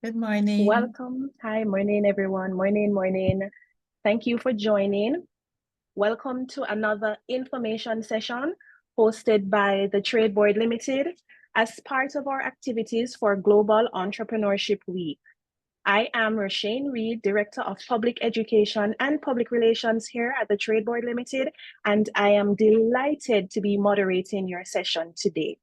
Good morning. Welcome. Hi, morning, everyone. Morning. Thank you for joining. Welcome to another information session hosted by the Trade Board Limited as part of our activities for Global Entrepreneurship Week. I am Roshane Reed, Director of Public Education and Public Relations here at the Trade Board Limited, and I am delighted to be moderating your session today.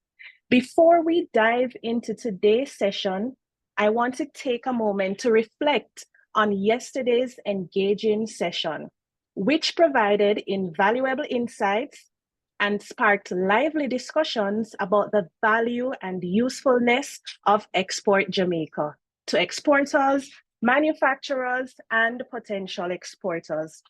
Before we dive into today's session, I want to take a moment to reflect on yesterday's engaging session, which provided invaluable insights and sparked lively discussions about the value and usefulness of Export Jamaica to exporters, manufacturers, and potential exporters.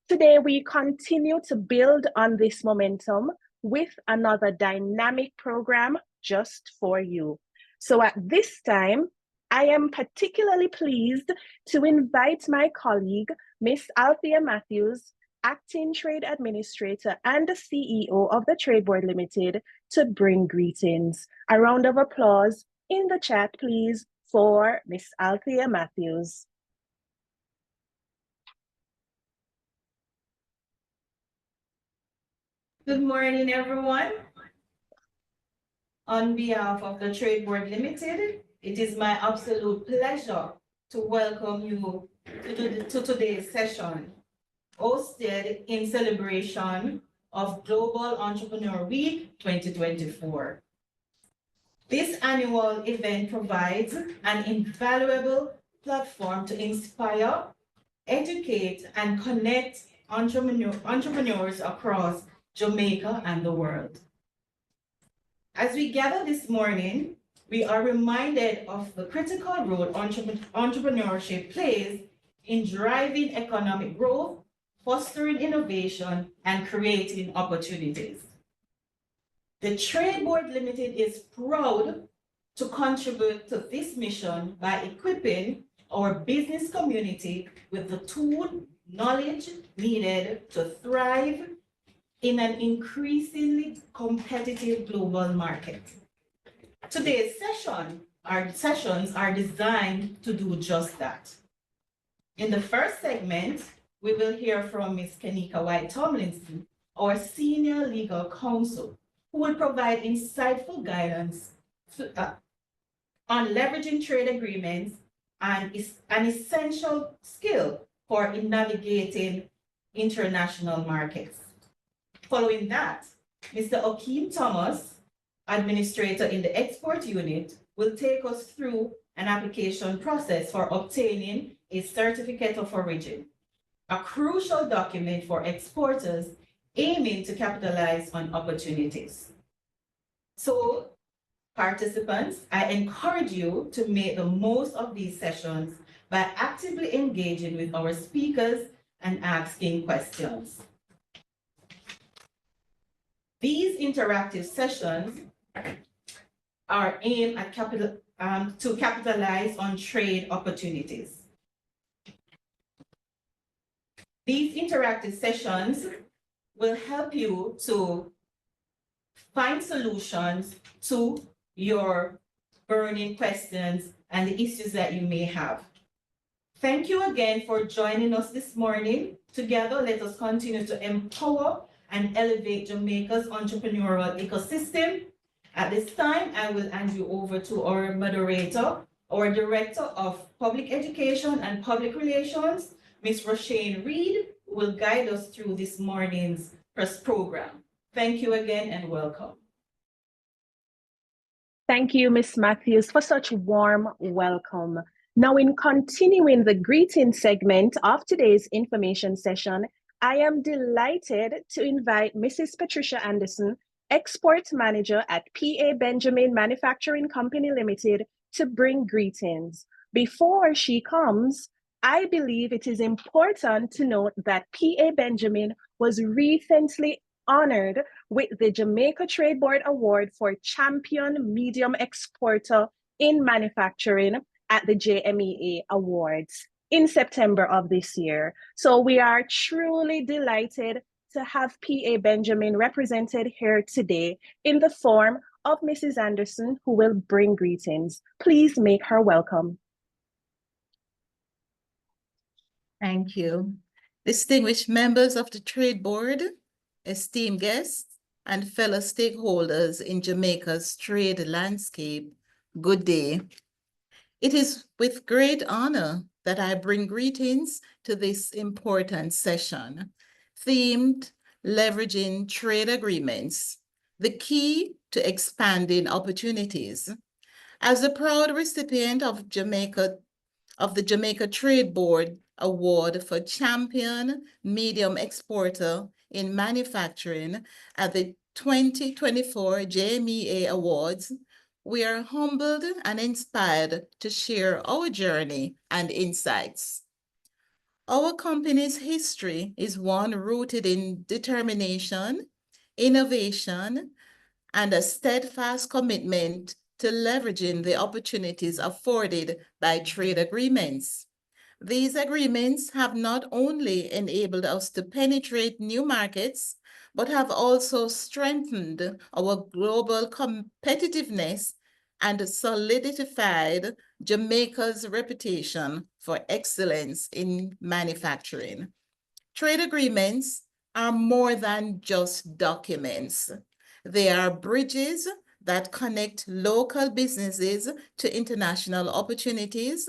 Today, we continue to build on this momentum with another dynamic program just for you. So at this time, I am particularly pleased to invite my colleague, Miss Althea Matthews, Acting Trade Administrator and the CEO of the Trade Board Limited, to bring greetings. A round of applause in the chat, please, for Miss Althea Matthews. Good morning, everyone. On behalf of the Trade Board Limited, it is my absolute pleasure to welcome you to today's session, hosted in celebration of Global Entrepreneur Week 2024. This annual event provides an invaluable platform to inspire, educate, and connect entrepreneurs across Jamaica and the world. As we gather this morning, we are reminded of the critical role entrepreneurship plays in driving economic growth, fostering innovation, and creating opportunities. The Trade Board Limited is proud to contribute to this mission by equipping our business community with the tool, knowledge needed to thrive in an increasingly competitive global market. Today's sessions are designed to do just that. In the first segment, we will hear from Ms. Kenika White Tomlinson, our Senior Legal Counsel, who will provide insightful guidance on leveraging trade agreements and is an essential skill for navigating international markets. Following that, Mr. Akeem Thomas, Administrator in the Export Unit, will take us through an application process for obtaining a Certificate of Origin, a crucial document for exporters aiming to capitalize on opportunities. So, participants, I encourage you to make the most of these sessions by actively engaging with our speakers and asking questions. These interactive sessions are aimed at to capitalize on trade opportunities. These interactive sessions will help you to find solutions to your burning questions and the issues that you may have. Thank you again for joining us this morning. Together, let us continue to empower and elevate Jamaica's entrepreneurial ecosystem. At this time, I will hand you over to our moderator, our Director of Public Education and Public Relations, Ms. Roshane Reed, who will guide us through this morning's press program. Thank you again and welcome. Thank you, Ms. Matthews, for such warm welcome. Now, in continuing the greeting segment of today's information session, I am delighted to invite Mrs. Patricia Anderson, Export Manager at P.A. Benjamin Manufacturing Company Limited, to bring greetings. Before she comes, I believe it is important to note that P.A. Benjamin was recently honored with the Jamaica Trade Board Award for Champion Medium Exporter in Manufacturing at the JMEA Awards in September of this year. So we are truly delighted to have P.A. Benjamin represented here today in the form of Mrs. Anderson, who will bring greetings. Please make her welcome. Thank you. Distinguished members of the Trade Board, esteemed guests, and fellow stakeholders in Jamaica's trade landscape, good day. It is with great honor that I bring greetings to this important session, themed Leveraging Trade Agreements, the key to expanding opportunities. As a proud recipient of the Jamaica Trade Board Award for Champion Medium Exporter in Manufacturing at the 2024 JMEA Awards, we are humbled and inspired to share our journey and insights. Our company's history is one rooted in determination, innovation, and a steadfast commitment to leveraging the opportunities afforded by trade agreements. These agreements have not only enabled us to penetrate new markets, but have also strengthened our global competitiveness and solidified Jamaica's reputation for excellence in manufacturing. Trade agreements are more than just documents. They are bridges that connect local businesses to international opportunities,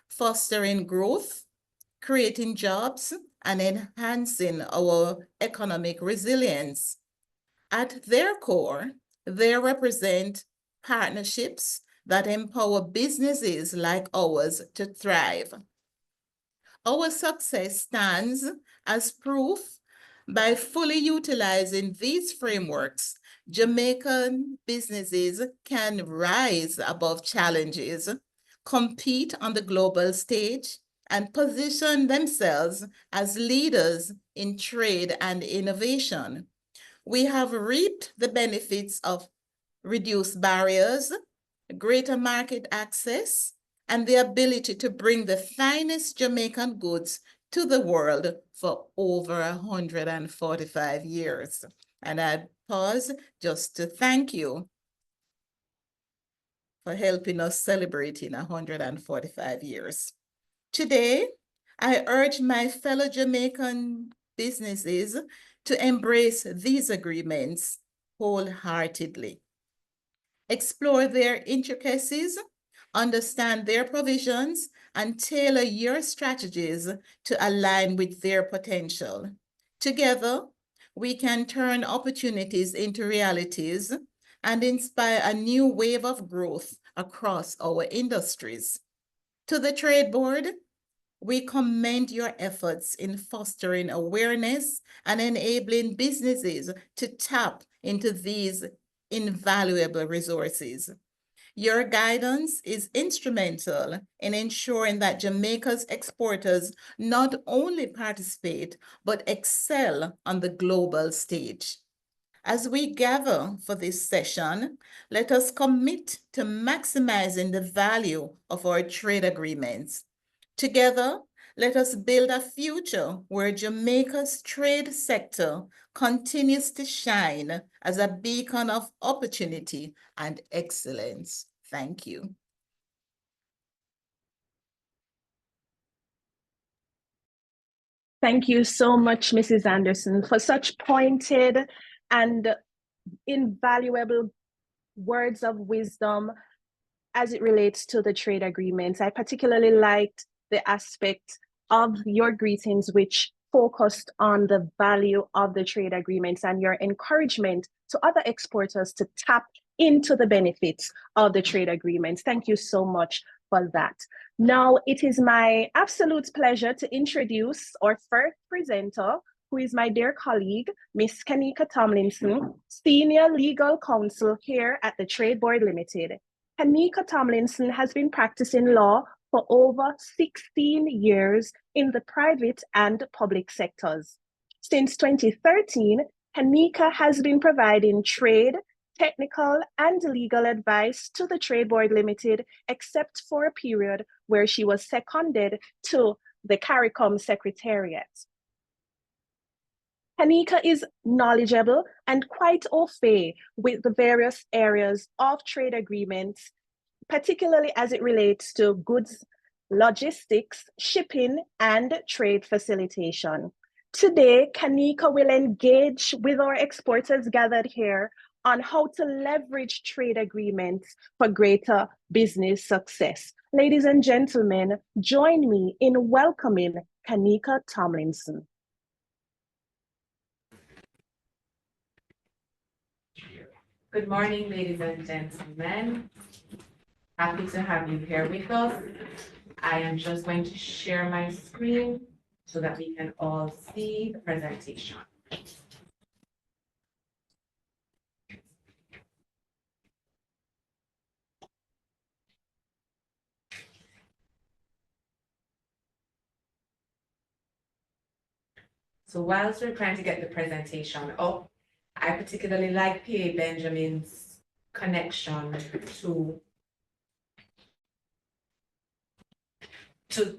fostering growth, creating jobs, and enhancing our economic resilience. At their core, they represent partnerships that empower businesses like ours to thrive. Our success stands as proof by fully utilizing these frameworks. Jamaican businesses can rise above challenges, compete on the global stage, and position themselves as leaders in trade and innovation. We have reaped the benefits of reduced barriers, greater market access, and the ability to bring the finest Jamaican goods to the world for over 145 years. And I pause just to thank you for helping us celebrating 145 years. Today, I urge my fellow Jamaican businesses to embrace these agreements wholeheartedly. Explore their intricacies, understand their provisions, and tailor your strategies to align with their potential. Together, we can turn opportunities into realities and inspire a new wave of growth across our industries. To the Trade Board, we commend your efforts in fostering awareness and enabling businesses to tap into these invaluable resources. Your guidance is instrumental in ensuring that Jamaica's exporters not only participate, but excel on the global stage. As we gather for this session, let us commit to maximizing the value of our trade agreements. Together, let us build a future where Jamaica's trade sector continues to shine as a beacon of opportunity and excellence. Thank you. Thank you so much, Mrs. Anderson, for such pointed and invaluable words of wisdom as it relates to the trade agreements. I particularly liked the aspect of your greetings, which focused on the value of the trade agreements and your encouragement to other exporters to tap into the benefits of the trade agreements. Thank you so much for that. Now, it is my absolute pleasure to introduce our first presenter, who is my dear colleague, Miss Kanika Tomlinson, Senior Legal Counsel here at the Trade Board Limited. Kanika Tomlinson has been practicing law for over 16 years in the private and public sectors. Since 2013, Kanika has been providing trade, technical, and legal advice to the Trade Board Limited, except for a period where she was seconded to the CARICOM Secretariat. Kanika is knowledgeable and quite au fait with the various areas of trade agreements, particularly as it relates to goods logistics, shipping, and trade facilitation. Today, Kanika will engage with our exporters gathered here on how to leverage trade agreements for greater business success. Ladies and gentlemen, join me in welcoming Kanika Tomlinson. Good morning, ladies and gentlemen. Happy to have you here with us. I am just going to share my screen so that we can all see the presentation. So whilst we're trying to get the presentation up, I particularly like P.A. Benjamin's connection to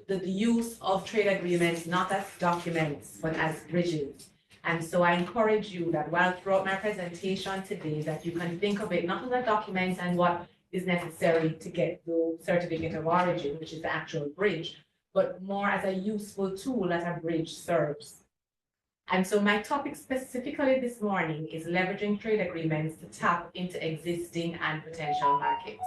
the use of trade agreements, not as documents, but as bridges. And so I encourage you that while throughout my presentation today, that you can think of it not as a document and what is necessary to get the certificate of origin, which is the actual bridge, but more as a useful tool that a bridge serves. And so my topic specifically this morning is leveraging trade agreements to tap into existing and potential markets.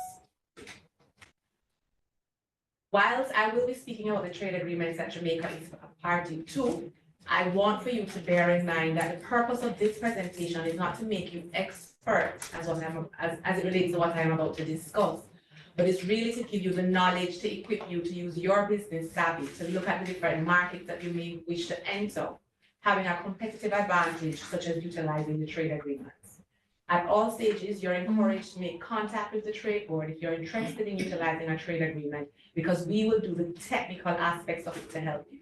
Whilst I will be speaking about the trade agreements that Jamaica is a party to, I want for you to bear in mind that the purpose of this presentation is not to make you experts as it relates to what I'm about to discuss, but it's really to give you the knowledge to equip you to use your business savvy to look at the different markets that you may wish to enter, having a competitive advantage such as utilizing the trade agreements. At all stages, you're encouraged to make contact with the trade board if you're interested in utilizing a trade agreement, because we will do the technical aspects of it to help you.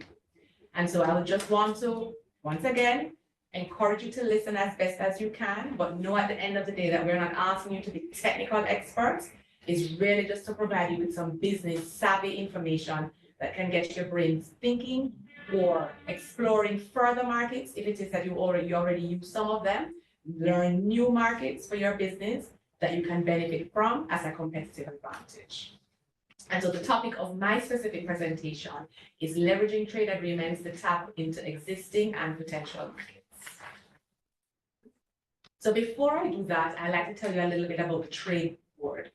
And so I would just want to, once again, encourage you to listen as best as you can, but know at the end of the day that we're not asking you to be technical experts. It's really just to provide you with some business savvy information that can get your brains thinking or exploring further markets if it is that you already use some of them. Learn new markets for your business that you can benefit from as a competitive advantage. And so the topic of my specific presentation is leveraging trade agreements to tap into existing and potential markets. So before I do that, I'd like to tell you a little bit about the trade board.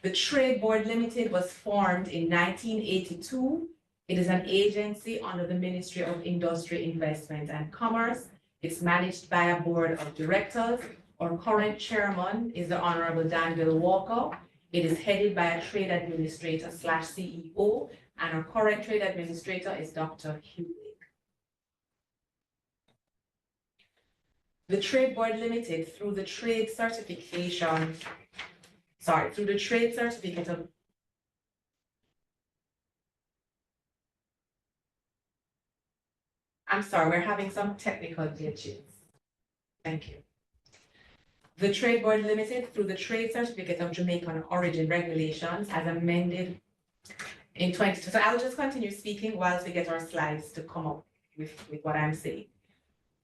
The Trade Board Limited was formed in 1982. It is an agency under the Ministry of Industry, Investment and Commerce. It's managed by a board of directors. Our current chairman is the Honorable Danville Walker. It is headed by a trade administrator / CEO, and our current trade administrator is Dr. Hugh. The Trade Board Limited, through the trade certificate of I'm sorry, we're having some technical glitches. Thank you. The Trade Board Limited, through the Trade Certificate of Jamaican Origin Regulations, as amended in 20. So I'll just continue speaking whilst we get our slides to come up with what I'm saying.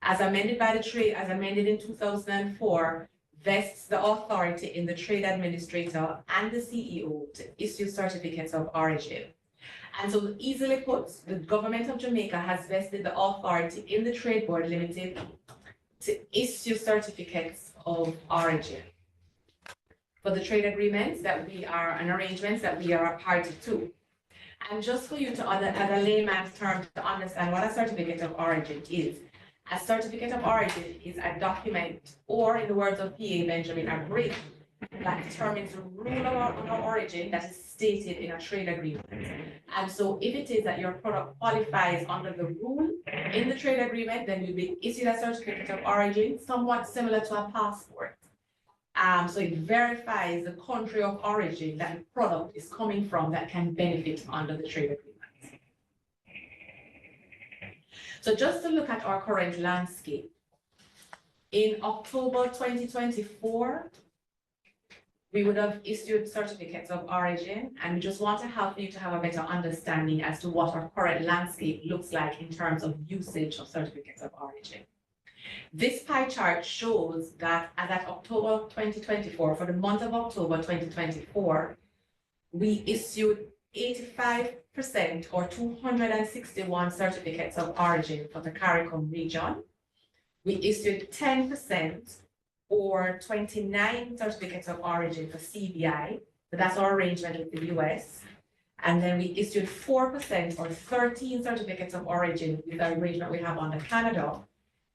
As amended by the Trade, as amended in 2004, vests the authority in the Trade Administrator and the CEO to issue certificates of origin. And so easily put, the government of Jamaica has vested the authority in the Trade Board Limited to issue certificates of origin for the trade agreements that we are, and arrangements that we are a party to. And just for you to, as a layman's term, to understand what a certificate of origin is. A certificate of origin is a document, or in the words of P.A. Benjamin, a bridge that determines the rule of our origin that is stated in a trade agreement. And so if it is that your product qualifies under the rule in the trade agreement, then you'll be issued a certificate of origin, somewhat similar to a passport. So it verifies the country of origin that the product is coming from that can benefit under the trade agreement. So just to look at our current landscape, in October 2024, we would have issued certificates of origin, and we just want to help you to have a better understanding as to what our current landscape looks like in terms of usage of certificates of origin. This pie chart shows that as at October 2024, for the month of October 2024, we issued 85% or 261 certificates of origin for the CARICOM region. We issued 10% or 29 certificates of origin for CBI, so that's our arrangement with the US. And then we issued 4% or 13 certificates of origin with the arrangement we have under Canada.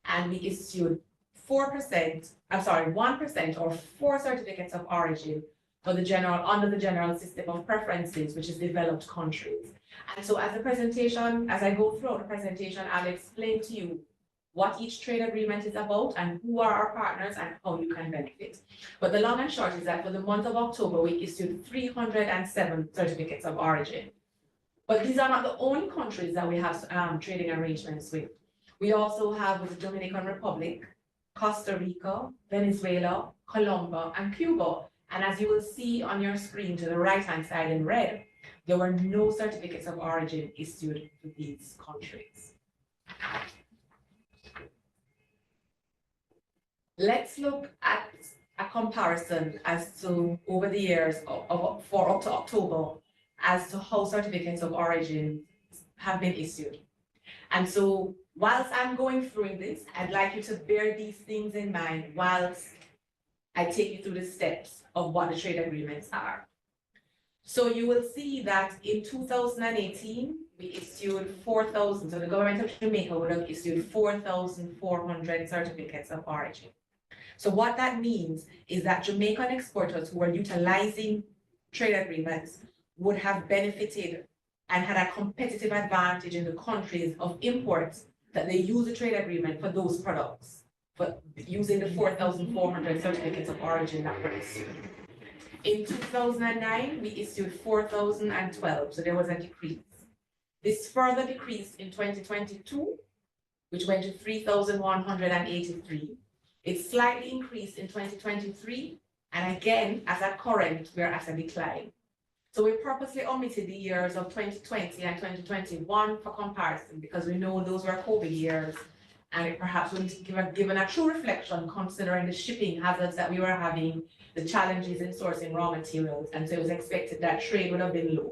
And we issued 1% or 4 certificates of origin for the under the general system of preferences, which is developed countries. And so as I go through the presentation, I'll explain to you what each trade agreement is about and who are our partners and how you can benefit. But the long and short is that for the month of October, we issued 307 certificates of origin. But these are not the only countries that we have trading arrangements with. We also have with the Dominican Republic, Costa Rica, Venezuela, Colombia, and Cuba. And as you will see on your screen to the right-hand side in red, there were no certificates of origin issued to these countries. Let's look at a comparison as to over the years for up to October as to how certificates of origin have been issued. And so whilst I'm going through this, I'd like you to bear these things in mind whilst I take you through the steps of what the trade agreements are. So you will see that in 2018, we issued 4,000, so the government of Jamaica would have issued 4,400 certificates of origin. So what that means is that Jamaican exporters who were utilizing trade agreements would have benefited and had a competitive advantage in the countries of imports that they use the trade agreement for those products, for using the 4,400 certificates of origin that were issued. In 2009, we issued 4,012, so there was a decrease. This further decreased in 2022, which went to 3,183. It slightly increased in 2023, and again, as at current, we're at a decline. So we purposely omitted the years of 2020 and 2021 for comparison because we know those were COVID years, and it perhaps wouldn't given a true reflection considering the shipping hazards that we were having, the challenges in sourcing raw materials, and so it was expected that trade would have been low.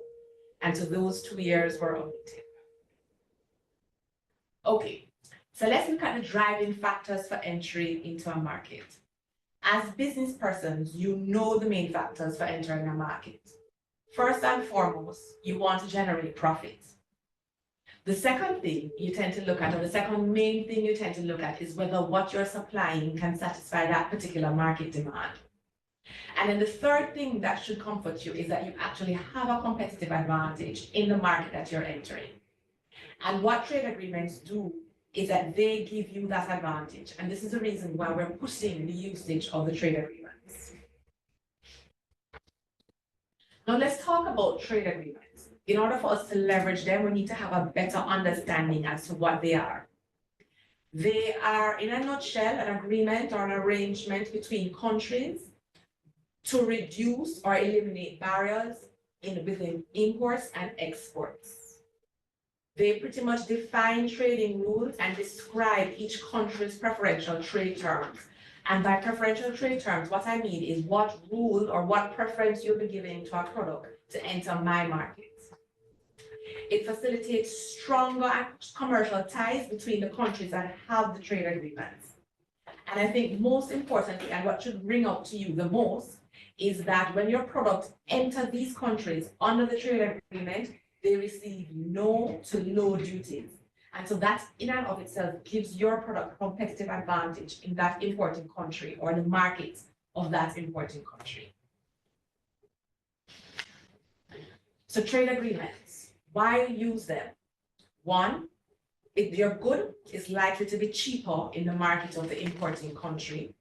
And so those 2 years were omitted. Okay, so let's look at the driving factors for entry into a market. As business persons, you know the main factors for entering a market. First and foremost, you want to generate profits. The second thing you tend to look at, or the second main thing you tend to look at, is whether what you're supplying can satisfy that particular market demand. And then the third thing that should comfort you is that you actually have a competitive advantage in the market that you're entering. And what trade agreements do is that they give you that advantage. And this is the reason why we're pushing the usage of the trade agreements. Now let's talk about trade agreements. In order for us to leverage them, we need to have a better understanding as to what they are. They are, in a nutshell, an agreement or an arrangement between countries to reduce or eliminate barriers within imports and exports. They pretty much define trading rules and describe each country's preferential trade terms. And by preferential trade terms, what I mean is what rule or what preference you'll be giving to a product to enter my market. It facilitates stronger commercial ties between the countries that have the trade agreements. And I think most importantly, and what should ring out to you the most, is that when your products enter these countries under the trade agreement, they receive no to low duties. And so that in and of itself gives your product a competitive advantage in that importing country or the markets of that importing country. So trade agreements, why use them? One, if your good is likely to be cheaper in the market of the importing country.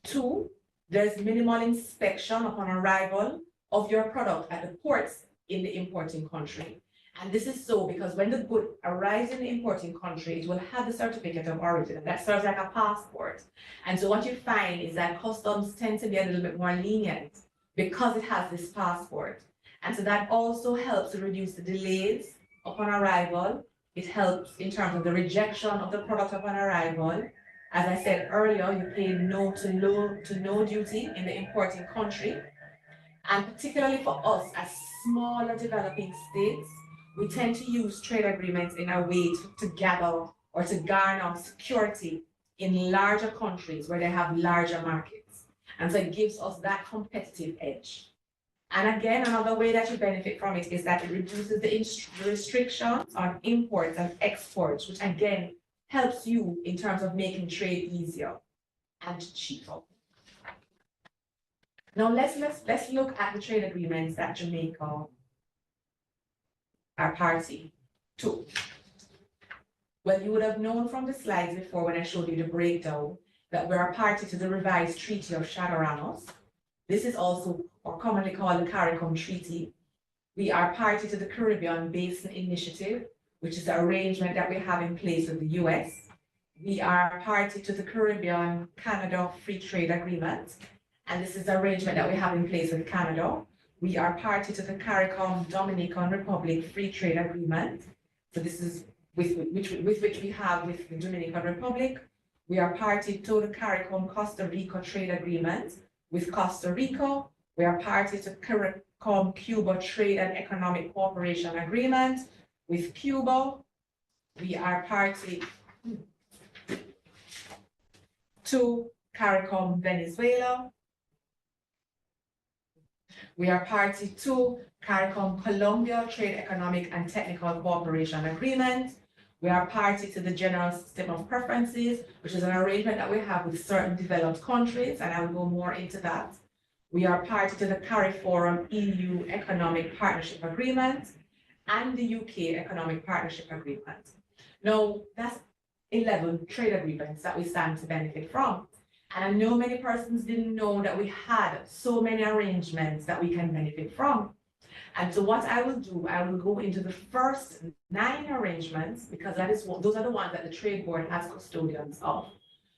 Two, there's minimal inspection upon arrival of your product at the ports in the importing country. And this is so because when the good arrives in the importing country, it will have the certificate of origin. That serves like a passport. And so what you find is that customs tend to be a little bit more lenient because it has this passport. And so that also helps to reduce the delays upon arrival. It helps in terms of the rejection of the product upon arrival. As I said earlier, you pay no duty in the importing country. And particularly for us as smaller developing states, we tend to use trade agreements in a way to gather or to garner security in larger countries where they have larger markets. And so it gives us that competitive edge. And again, another way that you benefit from it is that it reduces the restrictions on imports and exports, which again helps you in terms of making trade easier and cheaper. Now let's look at the trade agreements that Jamaica are party to. Well, you would have known from the slides before when I showed you the breakdown that we're a party to the revised Treaty of Chaguaramas. This is also or commonly called the CARICOM Treaty. We are party to the Caribbean Basin Initiative, which is the arrangement that we have in place with the US. We are party to the Caribbean-Canada Free Trade Agreement, and this is the arrangement that we have in place with Canada. We are party to the CARICOM Dominican Republic Free Trade Agreement. So this is with which we have with the Dominican Republic. We are party to the CARICOM Costa Rica Trade Agreement with Costa Rica. We are party to CARICOM Cuba Trade and Economic Cooperation Agreement with Cuba. We are party to CARICOM Venezuela. We are party to CARICOM Colombia Trade, Economic and Technical Cooperation Agreement. We are party to the General System of Preferences, which is an arrangement that we have with certain developed countries, and I will go more into that. We are party to the CARIFORUM EU Economic Partnership Agreement and the UK Economic Partnership Agreement. Now, that's 11 trade agreements that we stand to benefit from. And I know many persons didn't know that we had so many arrangements that we can benefit from. And so what I will do, I will go into the first 9 arrangements because those are the ones that the Trade Board has custodians of.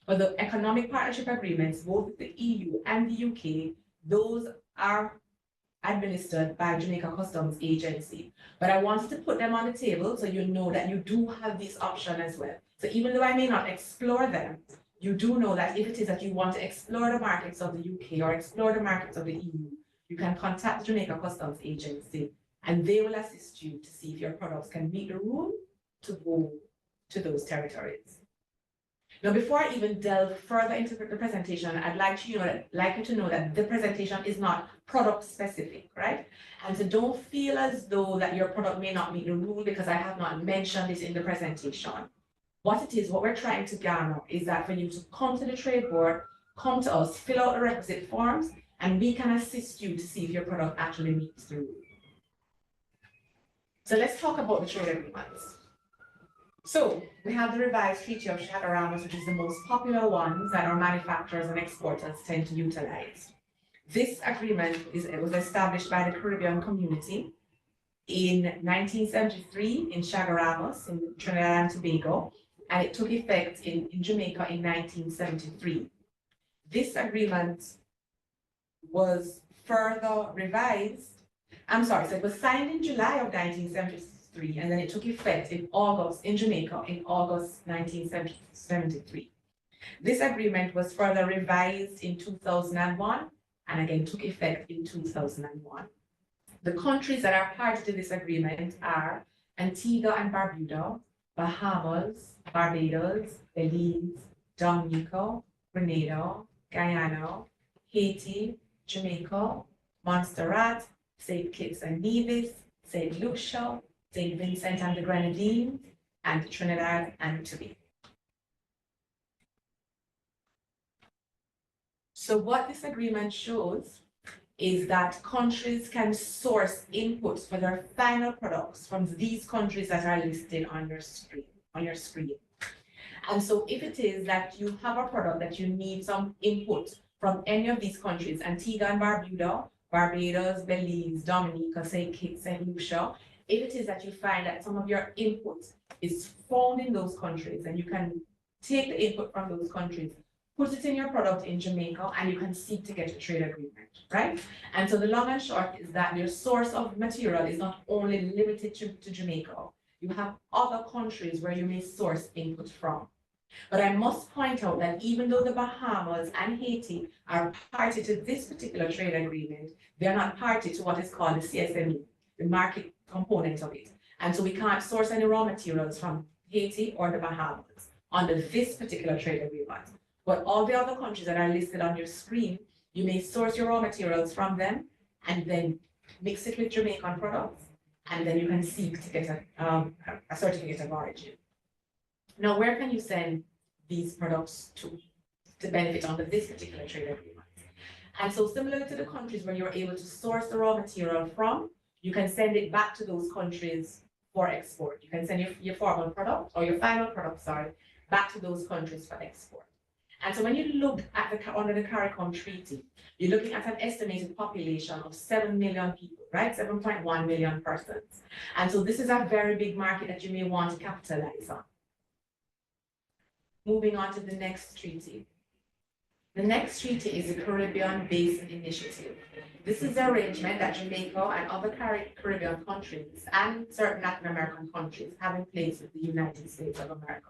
But the economic partnership agreements, both with the EU and the UK, those are administered by Jamaica Customs Agency. But I wanted to put them on the table so you know that you do have this option as well. So even though I may not explore them, you do know that if it is that you want to explore the markets of the UK or explore the markets of the EU, you can contact the Jamaica Customs Agency and they will assist you to see if your products can meet the rule to go to those territories. Now, before I even delve further into the presentation, I'd like you to know that the presentation is not product specific, right? And so don't feel as though that your product may not meet the rule because I have not mentioned it in the presentation. What we're trying to garner is that for you to come to the Trade Board, come to us, fill out the requisite forms, and we can assist you to see if your product actually meets the rule. So let's talk about the trade agreements. So we have the revised Treaty of Chaguaramas, which is the most popular one that our manufacturers and exporters tend to utilize. This agreement was established by the Caribbean community in 1973 in Chaguaramas in Trinidad and Tobago, and it took effect in Jamaica in 1973. This agreement was further revised. So it was signed in July of 1973, and then it took effect in Jamaica in August 1973. This agreement was further revised in 2001, and again took effect in 2001. The countries that are party to this agreement are Antigua and Barbuda, Bahamas, Barbados, Belize, Dominica, Grenada, Guyana, Haiti, Jamaica, Montserrat, St. Kitts and Nevis, St. Lucia, St. Vincent and the Grenadines, and Trinidad and Tobago. So what this agreement shows is that countries can source inputs for their final products from these countries that are listed on your screen. And so if it is that you have a product that you need some input from any of these countries, Antigua and Barbuda, Barbados, Belize, Dominica, St. Kitts and Lucia, if it is that you find that some of your input is found in those countries and you can take the input from those countries, put it in your product in Jamaica, and you can seek to get a trade agreement, right? And so the long and short is that your source of material is not only limited to Jamaica. You have other countries where you may source input from. But I must point out that even though the Bahamas and Haiti are party to this particular trade agreement, they are not party to what is called the CSME, the market component of it. And so we can't source any raw materials from Haiti or the Bahamas under this particular trade agreement. But all the other countries that are listed on your screen, you may source your raw materials from them and then mix it with Jamaican products, and then you can seek to get a certificate of origin. Now, where can you send these products to benefit under this particular trade agreement? And so similar to the countries where you're able to source the raw material from, you can send it back to those countries for export. You can send your formal product or your final product, sorry, back to those countries for export. And so when you look at under the CARICOM Treaty, you're looking at an estimated population of 7 million people, right? 7.1 million persons. And so this is a very big market that you may want to capitalize on. Moving on to the next treaty. The next treaty is the Caribbean Basin Initiative. This is the arrangement that Jamaica and other Caribbean countries and certain Latin American countries have in place with the United States of America.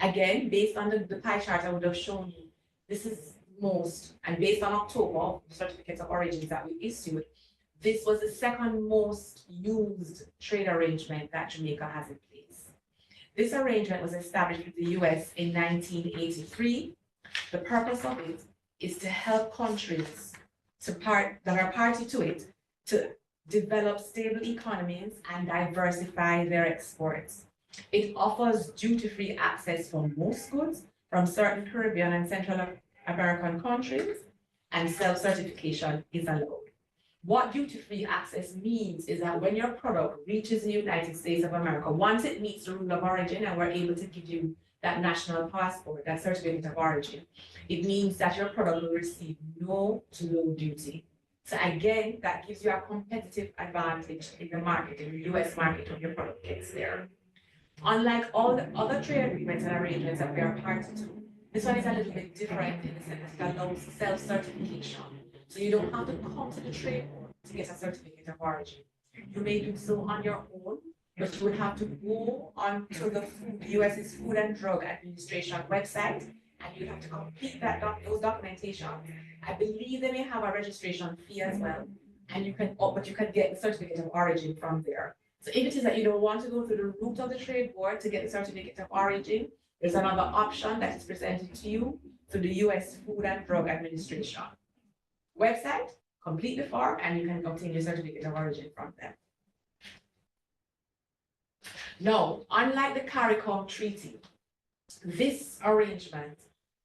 Again, based on the pie chart I would have shown you, this is most, and based on October, the certificates of origins that we issued, this was the second most used trade arrangement that Jamaica has in place. This arrangement was established with the US in 1983. The purpose of it is to help countries that are party to it to develop stable economies and diversify their exports. It offers duty-free access for most goods from certain Caribbean and Central American countries, and self-certification is allowed. What duty-free access means is that when your product reaches the United States of America, once it meets the rule of origin and we're able to give you that national passport, that certificate of origin, it means that your product will receive no to low duty. So again, that gives you a competitive advantage in the market, in the US market, when your product gets there. Unlike all the other trade agreements and arrangements that we are party to, this one is a little bit different in the sense that it allows self-certification. So you don't have to come to the trade board to get a certificate of origin. You may do so on your own, but you would have to go onto the US's Food and Drug Administration website, and you'd have to complete those documentation. I believe they may have a registration fee as well, and but you can get the certificate of origin from there. So if it is that you don't want to go through the route of the trade board to get the certificate of origin, there's another option that is presented to you through the US Food and Drug Administration website. Complete the form and you can obtain your certificate of origin from them. Now, unlike the CARICOM Treaty, this arrangement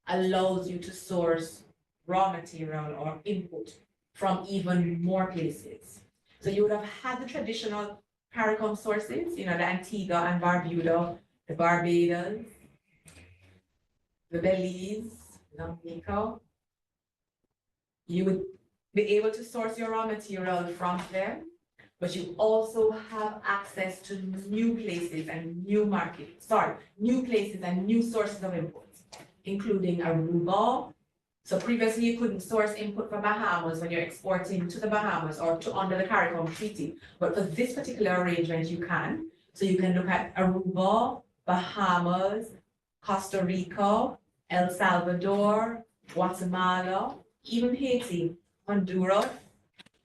allows you to source raw material or input from even more places. So you would have had the traditional CARICOM sources, the Antigua and Barbuda, the Barbados, the Belize, Dominica. You would be able to source your raw material from them, but you also have access to new places and new places and new sources of inputs, including Aruba. So previously you couldn't source input from Bahamas when you're exporting to the Bahamas or under the CARICOM Treaty, but for this particular arrangement you can. So you can look at Aruba, Bahamas, Costa Rica, El Salvador, Guatemala, even Haiti, Honduras,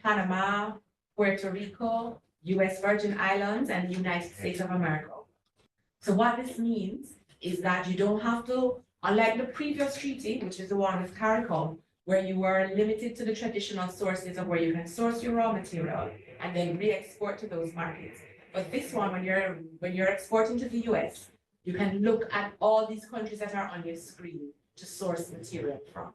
Panama, Puerto Rico, US Virgin Islands, and the United States of America. So what this means is that you don't have to, unlike the previous treaty, which is the one with CARICOM, where you were limited to the traditional sources of where you can source your raw material and then re-export to those markets. But this one, when you're exporting to the US, you can look at all these countries that are on your screen to source material from.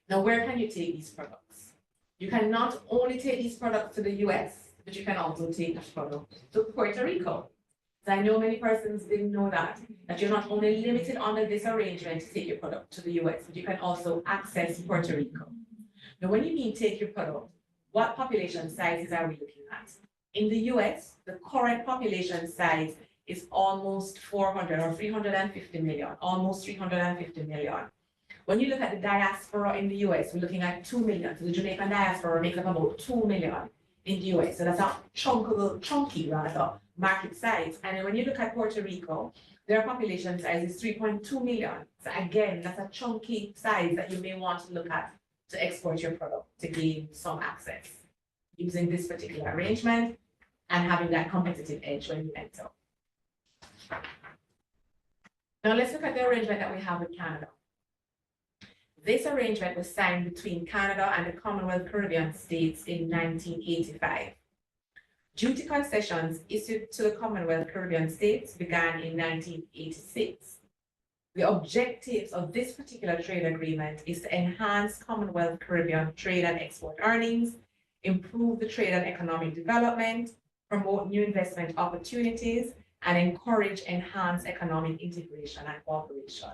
Now, where can you take these products? You can not only take these products to the US, but you can also take this product to Puerto Rico. So I know many persons didn't know that you're not only limited under this arrangement to take your product to the US, but you can also access Puerto Rico. Now, when you mean take your product, what population sizes are we looking at? In the US, the current population size is almost 400 or 350 million, almost 350 million. When you look at the diaspora in the US, we're looking at 2 million. So the Jamaican diaspora makes up about 2 million in the US. So that's a chunky market size. And when you look at Puerto Rico, their population size is 3.2 million. So again, that's a chunky size that you may want to look at to export your product to gain some access using this particular arrangement and having that competitive edge when you enter. Now let's look at the arrangement that we have with Canada. This arrangement was signed between Canada and the Commonwealth Caribbean states in 1985. Duty concessions issued to the Commonwealth Caribbean states began in 1986. The objectives of this particular trade agreement is to enhance Commonwealth Caribbean trade and export earnings, improve the trade and economic development, promote new investment opportunities, and encourage enhanced economic integration and cooperation.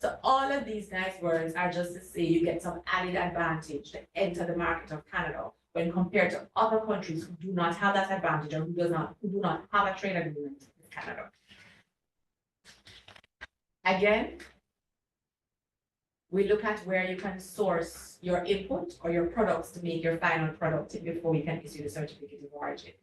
So all of these nice words are just to say you get some added advantage to enter the market of Canada when compared to other countries who do not have that advantage or who do not have a trade agreement with Canada. Again, we look at where you can source your input or your products to make your final product before we can issue the certificate of origin.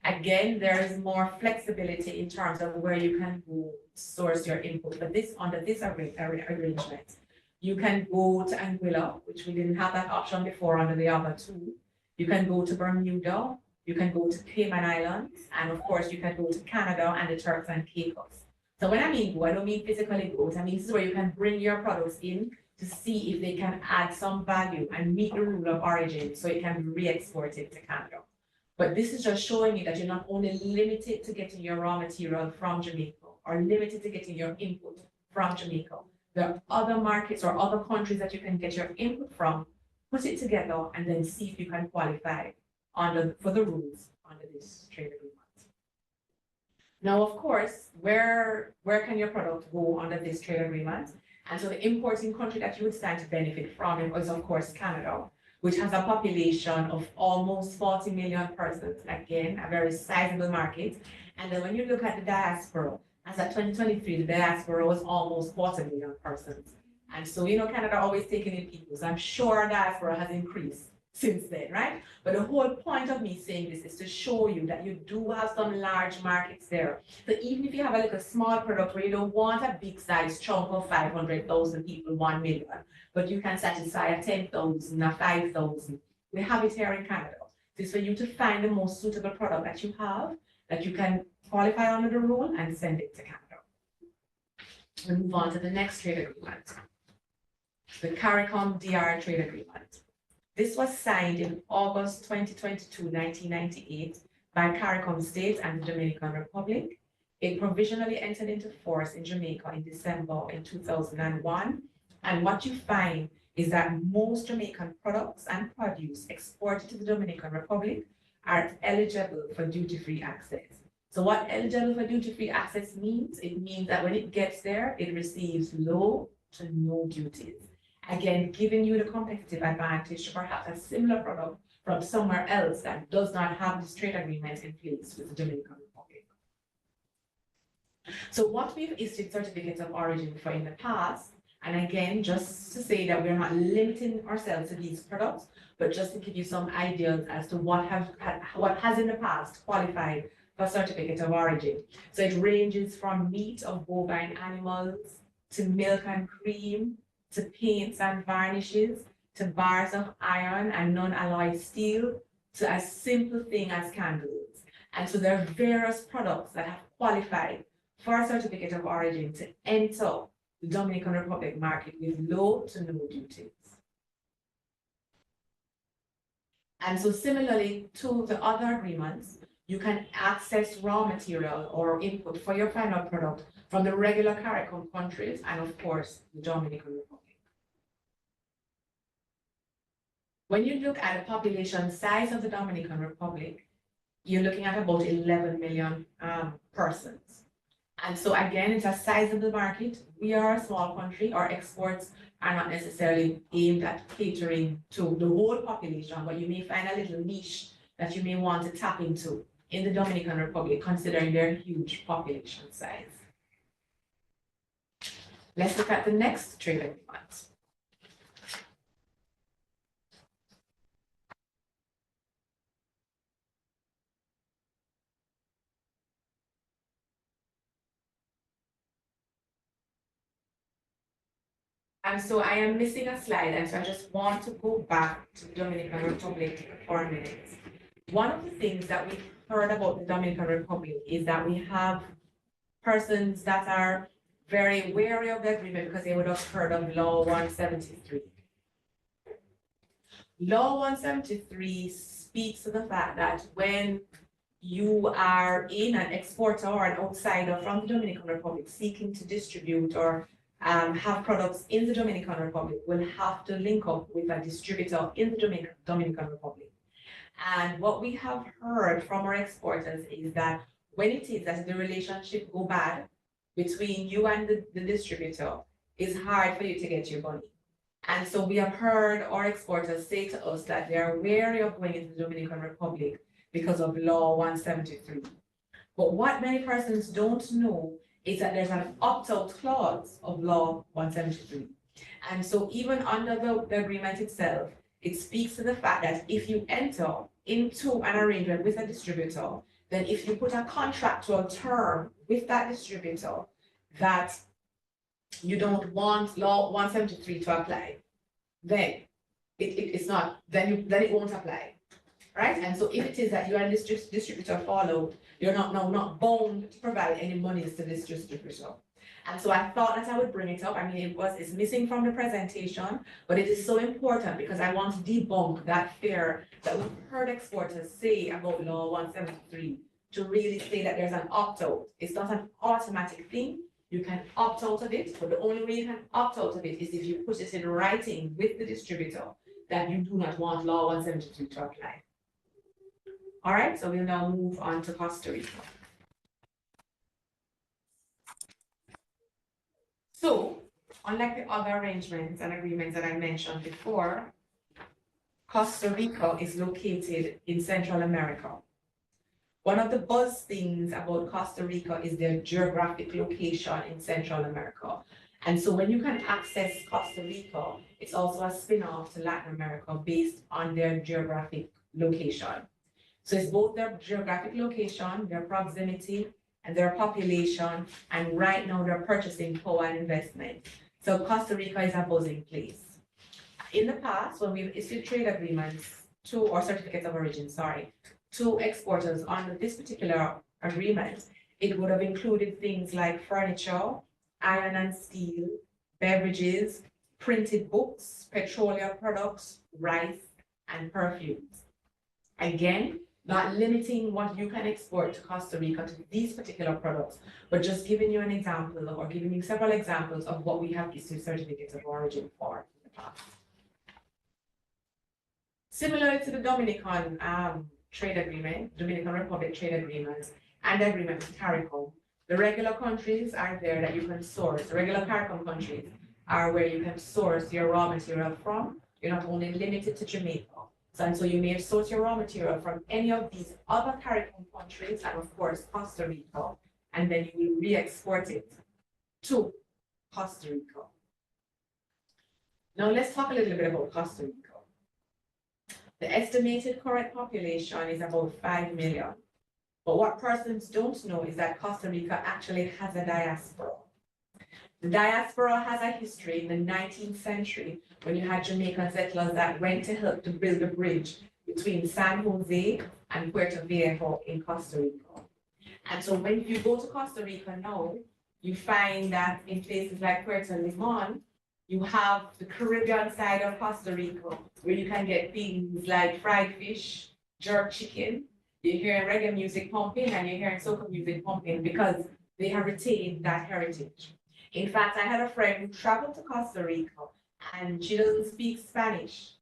Again, there is more flexibility in terms of where you can go source your input, but under this arrangement, you can go to Anguilla, which we didn't have that option before under the other two. You can go to Bermuda, you can go to Cayman Islands, and of course, you can go to Canada and the Turks and Caicos. So when I mean go, I don't mean physically go. I mean this is where you can bring your products in to see if they can add some value and meet the rule of origin so it can be re-exported to Canada. But this is just showing you that you're not only limited to getting your raw material from Jamaica or limited to getting your input from Jamaica. There are other markets or other countries that you can get your input from, put it together, and then see if you can qualify for the rules under this trade agreement. Now, of course, where can your product go under this trade agreement? And so the importing country that you would stand to benefit from is, of course, Canada, which has a population of almost 40 million persons. Again, a very sizable market. And then when you look at the diaspora, as at 2023, the diaspora was almost 40 million persons. And so, Canada always taking in people. So I'm sure diaspora has increased since then, right? But the whole point of me saying this is to show you that you do have some large markets there. So even if you have a little small product where you don't want a big size chunk of 500,000 people, 1 million, but you can satisfy a 10,000, a 5,000, we have it here in Canada. This is for you to find the most suitable product that you have, that you can qualify under the rule and send it to Canada. We move on to the next trade agreement, the CARICOM DR trade agreement. This was signed in August 2022, 1998 by CARICOM states and the Dominican Republic. It provisionally entered into force in Jamaica in December in 2001. And what you find is that most Jamaican products and produce exported to the Dominican Republic are eligible for duty-free access. So what eligible for duty-free access means? It means that when it gets there, it receives low to no duties. Again, giving you the competitive advantage to perhaps a similar product from somewhere else that does not have this trade agreement in place with the Dominican Republic. So what we've issued certificates of origin for in the past, and again, just to say that we're not limiting ourselves to these products, but just to give you some ideas as to what has in the past qualified for certificate of origin. So it ranges from meat of bovine animals to milk and cream, to paints and varnishes, to bars of iron and non-alloy steel, to a simple thing as candles. And so there are various products that have qualified for a certificate of origin to enter the Dominican Republic market with low to no duties. And so similarly to the other agreements, you can access raw material or input for your final product from the regular CARICOM countries and of course, the Dominican Republic. When you look at the population size of the Dominican Republic, you're looking at about 11 million persons. And so again, it's a sizable market. We are a small country. Our exports are not necessarily aimed at catering to the whole population, but you may find a little niche that you may want to tap into in the Dominican Republic, considering their huge population size. Let's look at the next trade agreement. And so I am missing a slide, and so I just want to go back to the Dominican Republic for a minute. One of the things that we heard about the Dominican Republic is that we have persons that are very wary of the agreement because they would have heard of Law 173. Law 173 speaks to the fact that when you are in an exporter or an outsider from the Dominican Republic seeking to distribute or have products in the Dominican Republic, will have to link up with a distributor in the Dominican Republic. And what we have heard from our exporters is that when it is that the relationship go bad between you and the distributor, it's hard for you to get your money. And so we have heard our exporters say to us that they are wary of going into the Dominican Republic because of Law 173. But what many persons don't know is that there's an opt-out clause of Law 173. And so even under the agreement itself, it speaks to the fact that if you enter into an arrangement with a distributor, then if you put a contractual term with that distributor that you don't want Law 173 to apply, then it's not, then it won't apply, right? And so if it is that you and this distributor follow, you're not bound to provide any monies to this distributor. And so I thought that I would bring it up. I mean, it's missing from the presentation, but it is so important because I want to debunk that fear that we've heard exporters say about Law 173, to really say that there's an opt-out. It's not an automatic thing. You can opt out of it, but the only way you can opt out of it is if you put it in writing with the distributor that you do not want Law 173 to apply. All right, so we'll now move on to Costa Rica. So, unlike the other arrangements and agreements that I mentioned before, Costa Rica is located in Central America. One of the buzz things about Costa Rica is their geographic location in Central America. And so when you can access Costa Rica, it's also a spin-off to Latin America based on their geographic location. So it's both their geographic location, their proximity, and their population, and right now their purchasing power and investment. So Costa Rica is a buzzing place. In the past, when we've issued trade agreements or certificates of origin, to exporters under this particular agreement, it would have included things like furniture, iron and steel, beverages, printed books, petroleum products, rice, and perfumes. Again, not limiting what you can export to Costa Rica to these particular products, but just giving you an example or giving you several examples of what we have issued certificates of origin for in the past. Similar to the Dominican trade agreement, Dominican Republic trade agreements, and the agreement with CARICOM, the regular countries are there that you can source. The regular CARICOM countries are where you can source your raw material from. You're not only limited to Jamaica. And so you may source your raw material from any of these other CARICOM countries and of course Costa Rica, and then you will re-export it to Costa Rica. Now let's talk a little bit about Costa Rica. The estimated current population is about 5 million. But what persons don't know is that Costa Rica actually has a diaspora. The diaspora has a history in the 19th century when you had Jamaican settlers that went to help to build a bridge between San Jose and Puerto Viejo in Costa Rica. And so when you go to Costa Rica now, you find that in places like Puerto Limon, you have the Caribbean side of Costa Rica where you can get things like fried fish, jerk chicken. You're hearing reggae music pumping and you're hearing soca music pumping because they have retained that heritage. In fact, I had a friend who traveled to Costa Rica and she doesn't speak Spanish.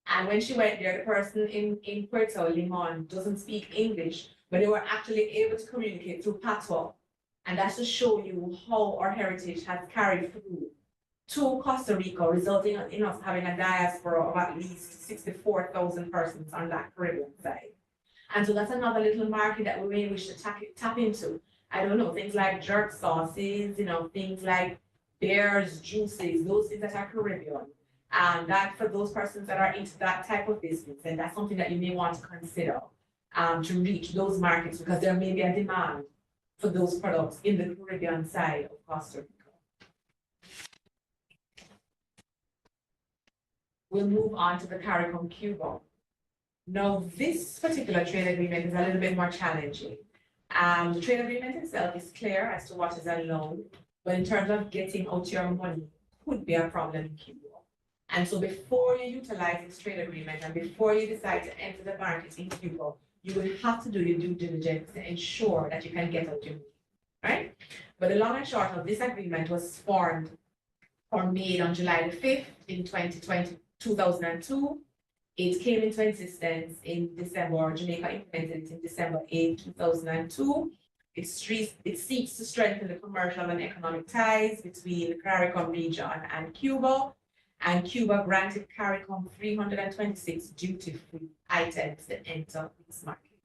And when she went there, the person in Puerto Limon doesn't speak English, but they were actually able to communicate through patois. And that's to show you how our heritage has carried through to Costa Rica, resulting in us having a diaspora of at least 64,000 persons on that Caribbean side. And so that's another little market that we may wish to tap into. I don't know, things like jerk sauces, things like beers, juices, those things that are Caribbean. And that for those persons that are into that type of business, and that's something that you may want to consider to reach those markets because there may be a demand for those products in the Caribbean side of Costa Rica. we'll move on to the CARICOM Cuba. Now, this particular trade agreement is a little bit more challenging. The trade agreement itself is clear as to what is allowed, but in terms of getting out your money could be a problem in Cuba. And so before you utilize this trade agreement and before you decide to enter the market in Cuba, you will have to do your due diligence to ensure that you can get out your money, right? But the long and short of this agreement was formed or made on July the 5th in 2002. It came into existence in December, or Jamaica implemented it in December 8, 2002. It seeks to strengthen the commercial and economic ties between the CARICOM region and Cuba. And Cuba granted CARICOM 326 duty-free items to enter its market.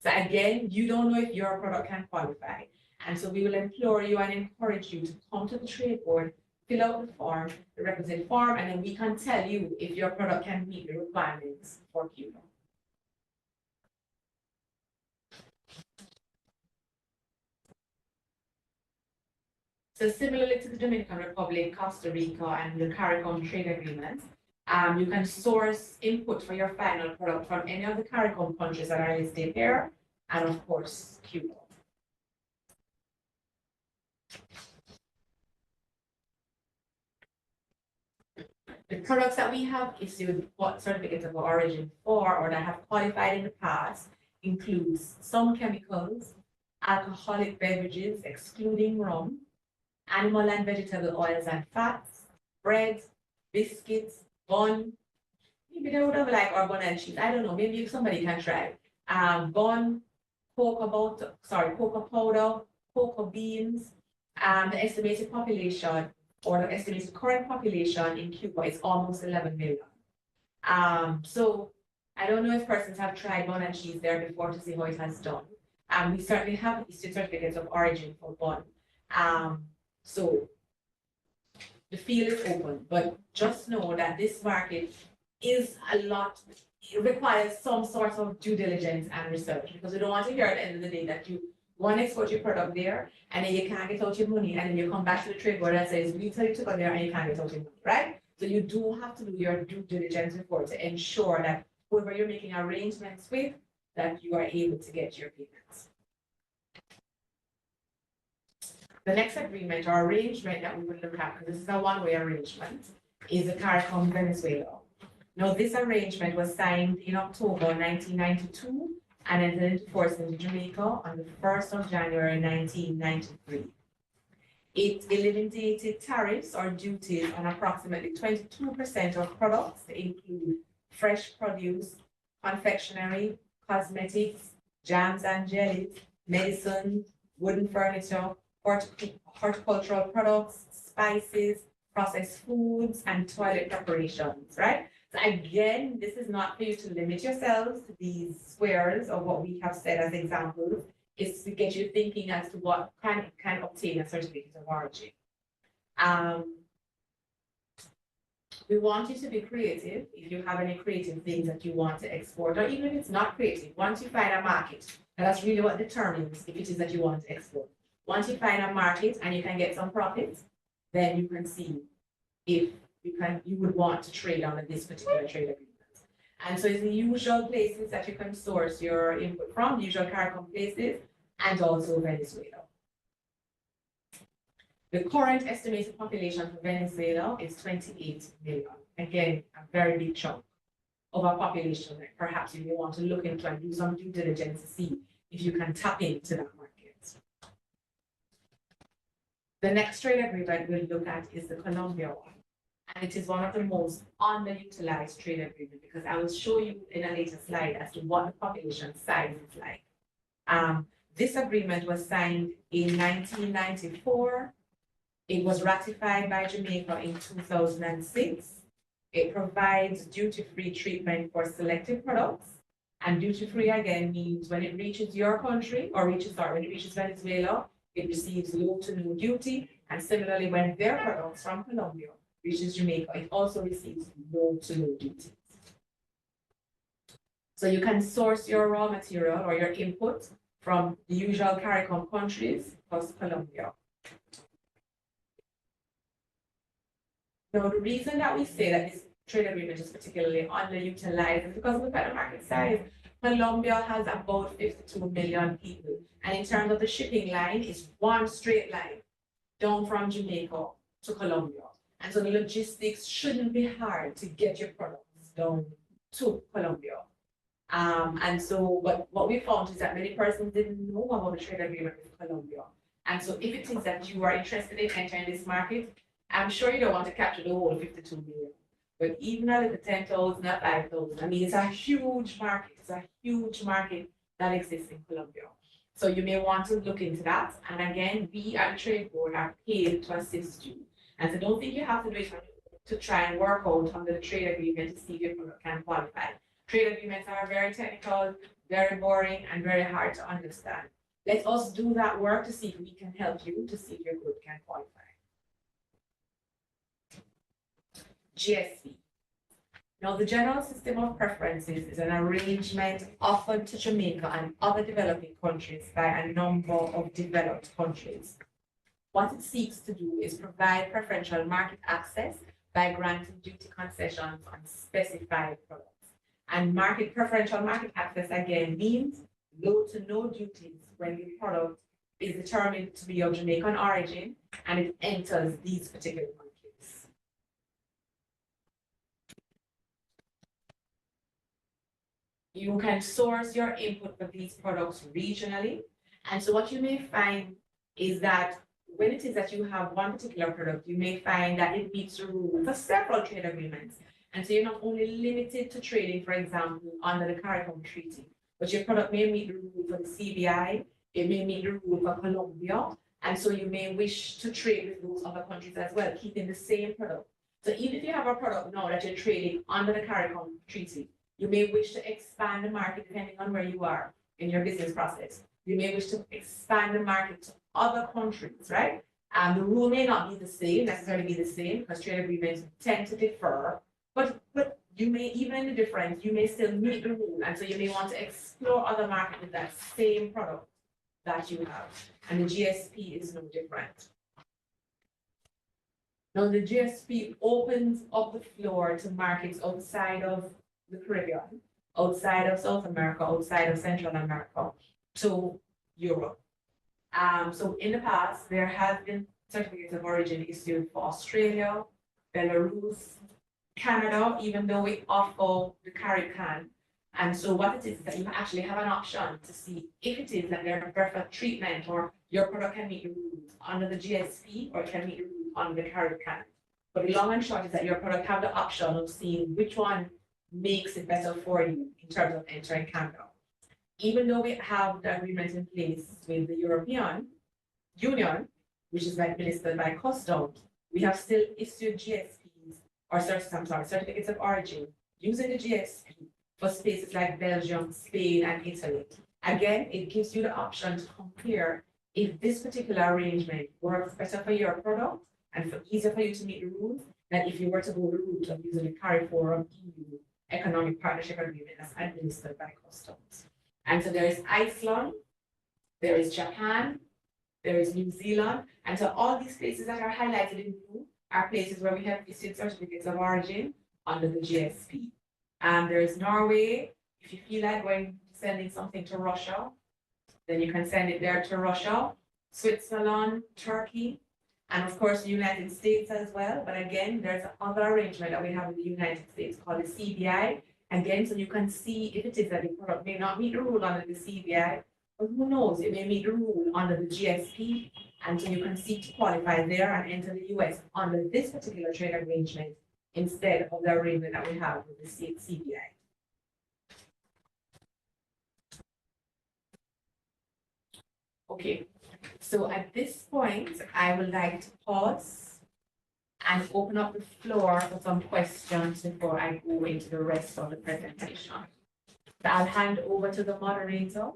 So again, you don't know if your product can qualify. And so we will implore you and encourage you to come to the trade board, fill out the form, the requisite form, and then we can tell you if your product can meet the requirements for Cuba. So similarly to the Dominican Republic, Costa Rica, and the CARICOM trade agreements, you can source input for your final product from any of the CARICOM countries that are listed here, and of course, Cuba. The products that we have issued certificates of origin for or that have qualified in the past includes some chemicals, alcoholic beverages, excluding rum, animal and vegetable oils and fats, bread, biscuits, bun. Maybe they would have like or bun and cheese. I don't know. Maybe somebody can try. Bun, cocoa powder, cocoa beans. The estimated population or the estimated current population in Cuba is almost 11 million. So I don't know if persons have tried bun and cheese there before to see how it has done. We certainly have issued certificates of origin for bun. So the field is open, but just know that this market is it requires some sort of due diligence and research, because we don't want to hear at the end of the day that you want to export your product there and then you can't get out your money, and then you come back to the trade board and says, we tell you to go there and you can't get out your money, right? So you do have to do your due diligence before to ensure that whoever you're making arrangements with, that you are able to get your payments. The next agreement or arrangement that we will look at, because this is a one-way arrangement, is the CARICOM Venezuela. Now, this arrangement was signed in October 1992 and entered into force in Jamaica on the 1st of January 1993. It eliminated tariffs or duties on approximately 22% of products that include fresh produce, confectionery, cosmetics, jams and jellies, medicine, wooden furniture, horticultural products, spices, processed foods, and toilet preparations, right? So again, this is not for you to limit yourselves to these squares of what we have said as examples. It's to get you thinking as to what can obtain a certificate of origin. We want you to be creative. If you have any creative things that you want to export, or even if it's not creative, once you find a market, and that's really what determines if it is that you want to export. Once you find a market and you can get some profits, then you can see if you would want to trade on this particular trade agreement. And so it's the usual places that you can source your input from, the usual CARICOM places, and also Venezuela. The current estimated population for Venezuela is 28 million. Again, a very big chunk of our population that perhaps you may want to look into and do some due diligence to see if you can tap into that market. The next trade agreement we'll look at is the Colombia one. And it is one of the most underutilized trade agreements, because I will show you in a later slide as to what the population size is like. This agreement was signed in 1994. It was ratified by Jamaica in 2006. It provides duty-free treatment for selected products. And duty-free again means when it reaches your country, when it reaches Venezuela, it receives low to no duty. And similarly, when their products from Colombia reaches Jamaica, it also receives low to no duty. So you can source your raw material or your input from the usual CARICOM countries plus Colombia. Now, the reason that we say that trade agreement is particularly underutilized is because look at the market size. Colombia has about 52 million people. And in terms of the shipping line, it's one straight line down from Jamaica to Colombia. And so the logistics shouldn't be hard to get your products down to Colombia. But what we found is that many persons didn't know about the trade agreement with Colombia. And so if it is that you are interested in entering this market, I'm sure you don't want to capture the whole 52 million. But even a little 10,000 or 5,000, I mean, it's a huge market. It's a huge market that exists in Colombia. So you may want to look into that. And again, we at the Trade Board are paid to assist you. And so don't think you have to do it to try and work out under the trade agreement to see if your product can qualify. Trade agreements are very technical, very boring, and very hard to understand. Let us do that work to see if we can help you to see if your good can qualify. GSP. Now, the General System of Preferences is an arrangement offered to Jamaica and other developing countries by a number of developed countries. What it seeks to do is provide preferential market access by granting duty concessions on specified products. And preferential market access again means low to no duties when the product is determined to be of Jamaican origin and it enters these particular markets. You can source your input for these products regionally. And so what you may find is that when it is that you have one particular product, you may find that it meets the rules for several trade agreements. And so you're not only limited to trading, for example, under the CARICOM Treaty, but your product may meet the rule for the CBI, it may meet the rule for Colombia, and so you may wish to trade with those other countries as well, keeping the same product. So even if you have a product now that you're trading under the CARICOM Treaty, you may wish to expand the market depending on where you are in your business process. You may wish to expand the market to other countries, right? The rule may not necessarily be the same, because trade agreements tend to differ. But you may, even in the difference, you may still meet the rule. And so you may want to explore other markets with that same product that you have. And the GSP is no different. Now, the GSP opens up the floor to markets outside of the Caribbean, outside of South America, outside of Central America, to Europe. So in the past, there have been certificates of origin issued for Australia, Belarus, Canada, even though we offer the Caribbean. And so what it is that you actually have an option to see if it is that there's preferred treatment or your product can meet the rules under the GSP or it can meet the rules under the Caribbean. But the long and short is that your product have the option of seeing which one makes it better for you in terms of entering Canada. Even though we have the agreement in place with the European Union, which is administered by Customs, we have still issued GSPs or certificates of origin using the GSP for spaces like Belgium, Spain, and Italy. Again, it gives you the option to compare if this particular arrangement works better for your product and easier for you to meet the rules than if you were to go the route of using the CARIFORUM EU Economic Partnership Agreement that's administered by Customs. And so there is Iceland, there is Japan, there is New Zealand, and so all these places that are highlighted in blue are places where we have issued certificates of origin under the GSP. There is Norway. If you feel like sending something to Russia, then you can send it there to Russia, Switzerland, Turkey, and of course the United States as well. But again, there's another arrangement that we have in the United States called the CBI. Again, so you can see if it is that the product may not meet the rule under the CBI, but who knows, it may meet the rule under the GSP, and so you can seek to qualify there and enter the US under this particular trade arrangement instead of the arrangement that we have with the CBI. Okay, so at this point, I would like to pause and open up the floor for some questions before I go into the rest of the presentation. So I'll hand over to the moderator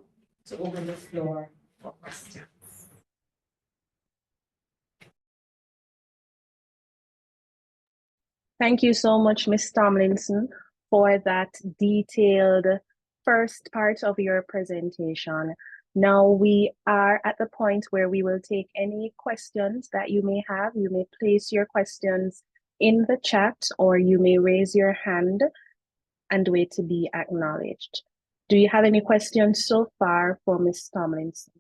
to open the floor for questions. Thank you so much, Ms. Tomlinson, for that detailed first part of your presentation. Now we are at the point where we will take any questions that you may have. You may place your questions in the chat, or you may raise your hand and wait to be acknowledged. Do you have any questions so far for Ms. Tomlinson?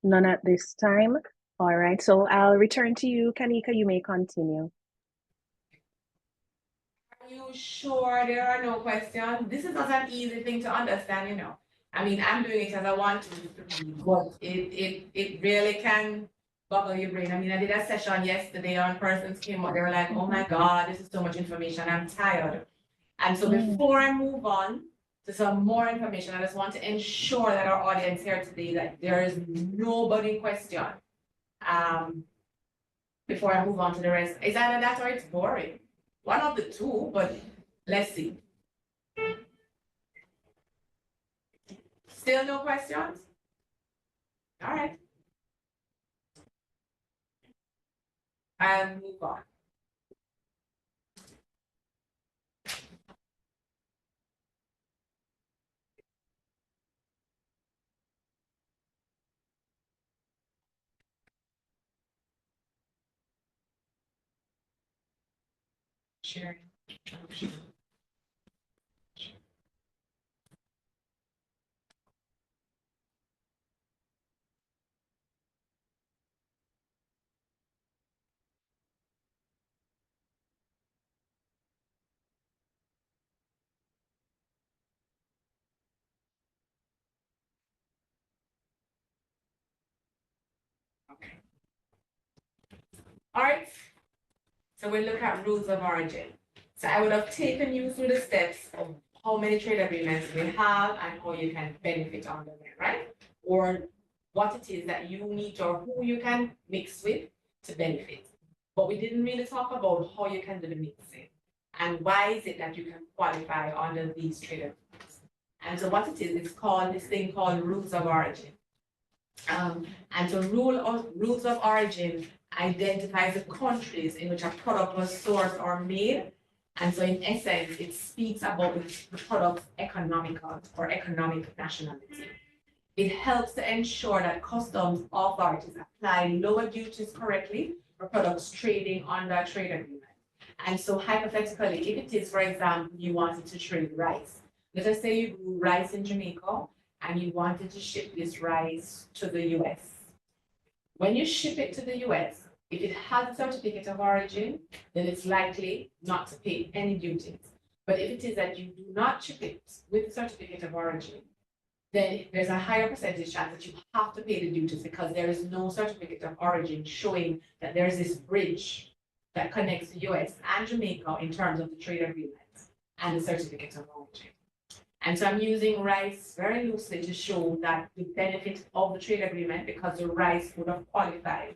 None at this time. All right, so I'll return to you, Kanika. You may continue. Are you sure there are no questions? This is not an easy thing to understand, you know. I mean, I'm doing it as I want to, but it really can bubble your brain. I mean, I did a session yesterday on persons came up, they were like, oh my God, this is so much information, I'm tired. And so before I move on to some more information, I just want to ensure that our audience here today, that there is nobody question. Before I move on to the rest, it's either that or it's boring. One of the two, but let's see. Still no questions? All right. I'll move on. Sharing. Okay. All right. So we look at rules of origin. So I would have taken you through the steps of how many trade agreements we have and how you can benefit under them, right? Or what it is that you need or who you can mix with to benefit. But we didn't really talk about how you can do the mixing and why is it that you can qualify under these trade agreements. And so what it is, it's called this thing called rules of origin. And so rules of origin identifies the countries in which a product was sourced or made. And so in essence, it speaks about the product's economical or economic nationality. It helps to ensure that customs authorities apply lower duties correctly for products trading under a trade agreement. And so hypothetically, if it is, for example, you wanted to trade rice, let us say you grew rice in Jamaica and you wanted to ship this rice to the US. When you ship it to the US, if it has a certificate of origin, then it's likely not to pay any duties. But if it is that you do not ship it with a certificate of origin, then there's a higher percentage chance that you have to pay the duties because there is no certificate of origin showing that there's this bridge that connects the US and Jamaica in terms of the trade agreements and the certificate of origin. And so I'm using rice very loosely to show that the benefit of the trade agreement, because the rice would have qualified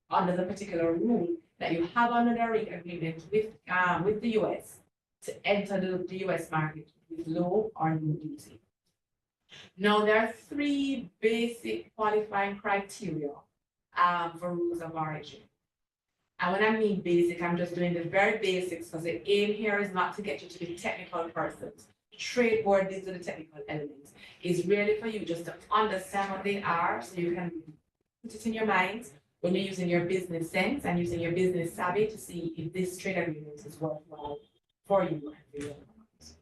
under the particular rule that you have under the agreement with the US to enter the US market with low or no duty. Now, there are three basic qualifying criteria for rules of origin. And when I mean basic, I'm just doing the very basics because the aim here is not to get you to be technical persons. Trade board, these are the technical elements. It's really for you just to understand what they are so you can put it in your minds when you're using your business sense and using your business savvy to see if this trade agreement is worthwhile for you and for your clients.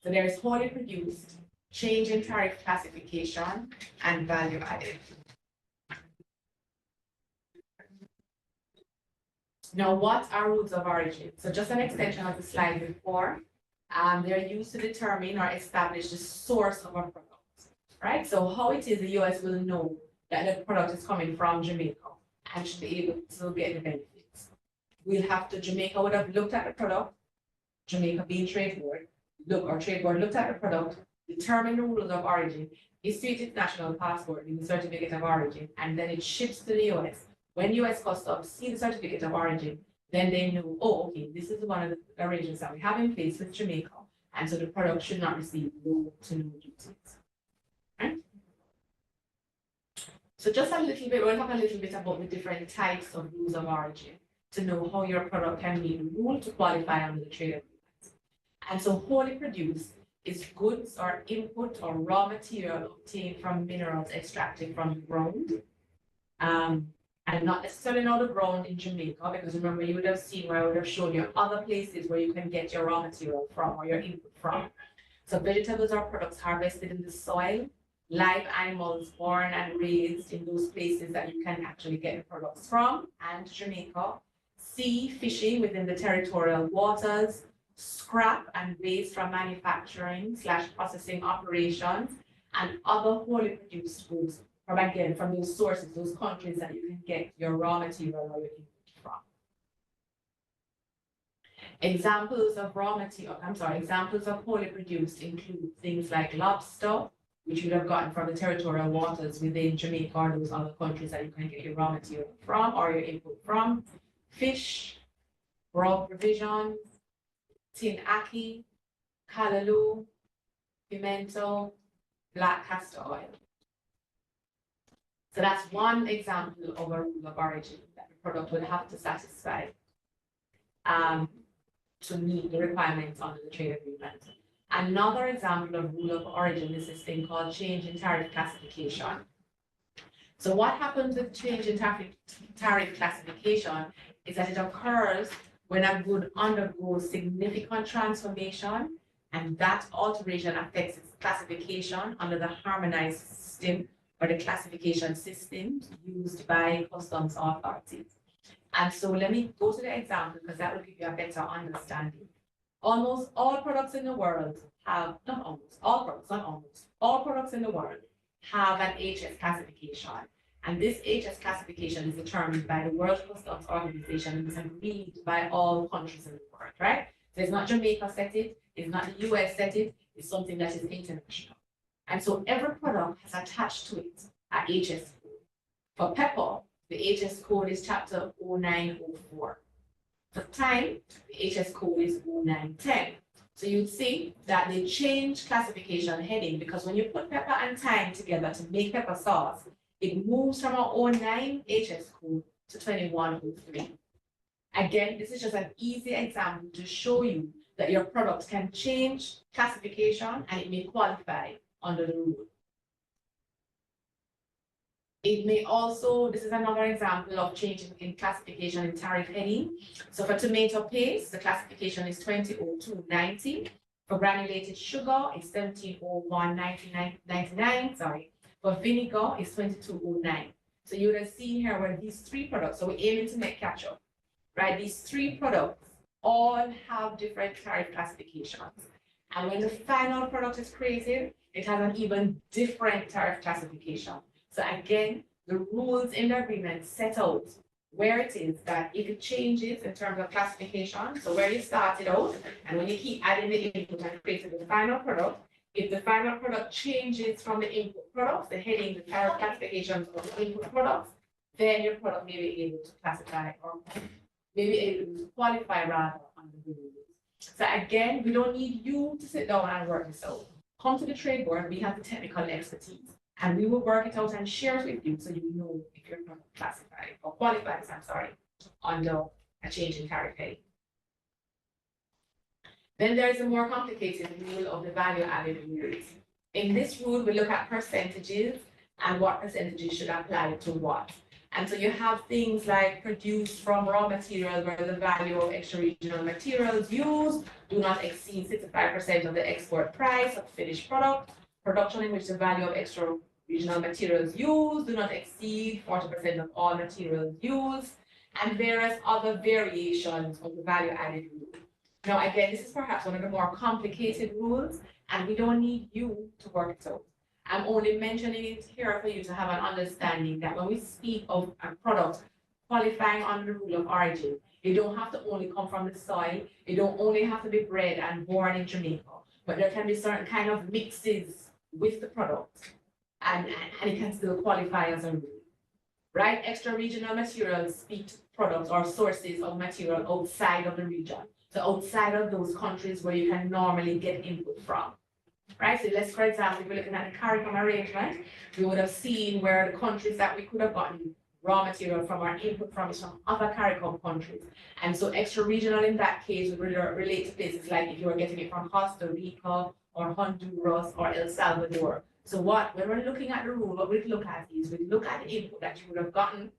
So there is wholly produced, change in tariff classification, and value added. Now, what are rules of origin? So just an extension of the slide before. They're used to determine or establish the source of a product, right? So how it is the US will know that the product is coming from Jamaica and should be able to get the benefits. Jamaica would have looked at the product, Jamaica being trade board, trade board looked at the product, determined the rules of origin, issued its national passport in the certificate of origin, and then it ships to the US. When US Customs see the certificate of origin, then they know, oh, okay, this is one of the arrangements that we have in place with Jamaica, and so the product should not receive low to no duties. Right? So just a little bit, we'll talk a little bit about the different types of rules of origin to know how your product can meet the rule to qualify under the trade agreement. And so wholly produced is goods or input or raw material obtained from minerals extracted from the ground. And not necessarily now the ground in Jamaica, because remember you would have seen where I would have shown you other places where you can get your raw material from or your input from. So vegetables or products harvested in the soil, live animals born and raised in those places that you can actually get the products from, and Jamaica, sea fishing within the territorial waters, scrap and waste from manufacturing / processing operations, and other wholly produced goods from, again, from those sources, those countries that you can get your raw material or your input from. Examples of examples of wholly produced include things like lobster, which you would have gotten from the territorial waters within Jamaica or those other countries that you can get your raw material from or your input from, fish, raw provisions, tin ackee, callaloo, pimento, black castor oil. So that's one example of a rule of origin that the product would have to satisfy to meet the requirements under the trade agreement. Another example of rule of origin is this thing called change in tariff classification. So what happens with change in tariff classification is that it occurs when a good undergoes significant transformation, and that alteration affects its classification under the harmonized system or the classification systems used by customs authorities. And so let me go to the example because that will give you a better understanding. Almost all products in the world have, not almost, all products, not almost, all products in the world have an HS classification. And this HS classification is determined by the World Customs Organization and is agreed by all countries in the world, right? So it's not Jamaica set it, it's not the US set it, it's something that is international. And so every product has attached to it a HS code. For pepper, the HS code is chapter 0904. For thyme, the HS code is 0910. So you'd see that they change classification heading because when you put pepper and thyme together to make pepper sauce, it moves from our 09 HS code to 2103. Again, this is just an easy example to show you that your product can change classification and it may qualify under the rule. It may also, this is another example of change in classification in tariff heading. So for tomato paste, the classification is 200290. For granulated sugar, it's 170199. Sorry. For vinegar, it's 2209. So you would have seen here where these three products, so we're aiming to make ketchup, right? These three products all have different tariff classifications. And when the final product is created, it has an even different tariff classification. So again, the rules in the agreement set out where it is that if it changes in terms of classification, so where you started out, and when you keep adding the input and creating the final product, if the final product changes from the input products, the heading, the tariff classifications of the input products, then your product may be able to classify or maybe able to qualify rather under the rules. So again, we don't need you to sit down and work this out. Come to the trade board, we have the technical expertise. And we will work it out and share it with you so you know if you're not classified or qualifies, under a change in tariff heading. Then there is a more complicated rule of the value added rules. In this rule, we look at percentages and what percentages should apply to what. And so you have things like produced from raw materials where the value of extra regional materials used do not exceed 65% of the export price of finished product. Production in which the value of extra regional materials used do not exceed 40% of all materials used, and various other variations of the value added rule. Now, again, this is perhaps one of the more complicated rules, and we don't need you to work it out. I'm only mentioning it here for you to have an understanding that when we speak of a product qualifying under the rule of origin, it don't have to only come from the soil, it don't only have to be bred and born in Jamaica, but there can be certain kind of mixes with the product, and it can still qualify as a rule, right? Extra regional materials speak to products or sources of material outside of the region, so outside of those countries where you can normally get input from. right? So let's, for example, if we're looking at the CARICOM arrangement, we would have seen where the countries that we could have gotten raw material from our input from is from other CARICOM countries. And so extra regional in that case would relate to places like if you were getting it from Costa Rica or Honduras or El Salvador. So when we're looking at the rule, what we'd look at is we'd look at the input that you would have gotten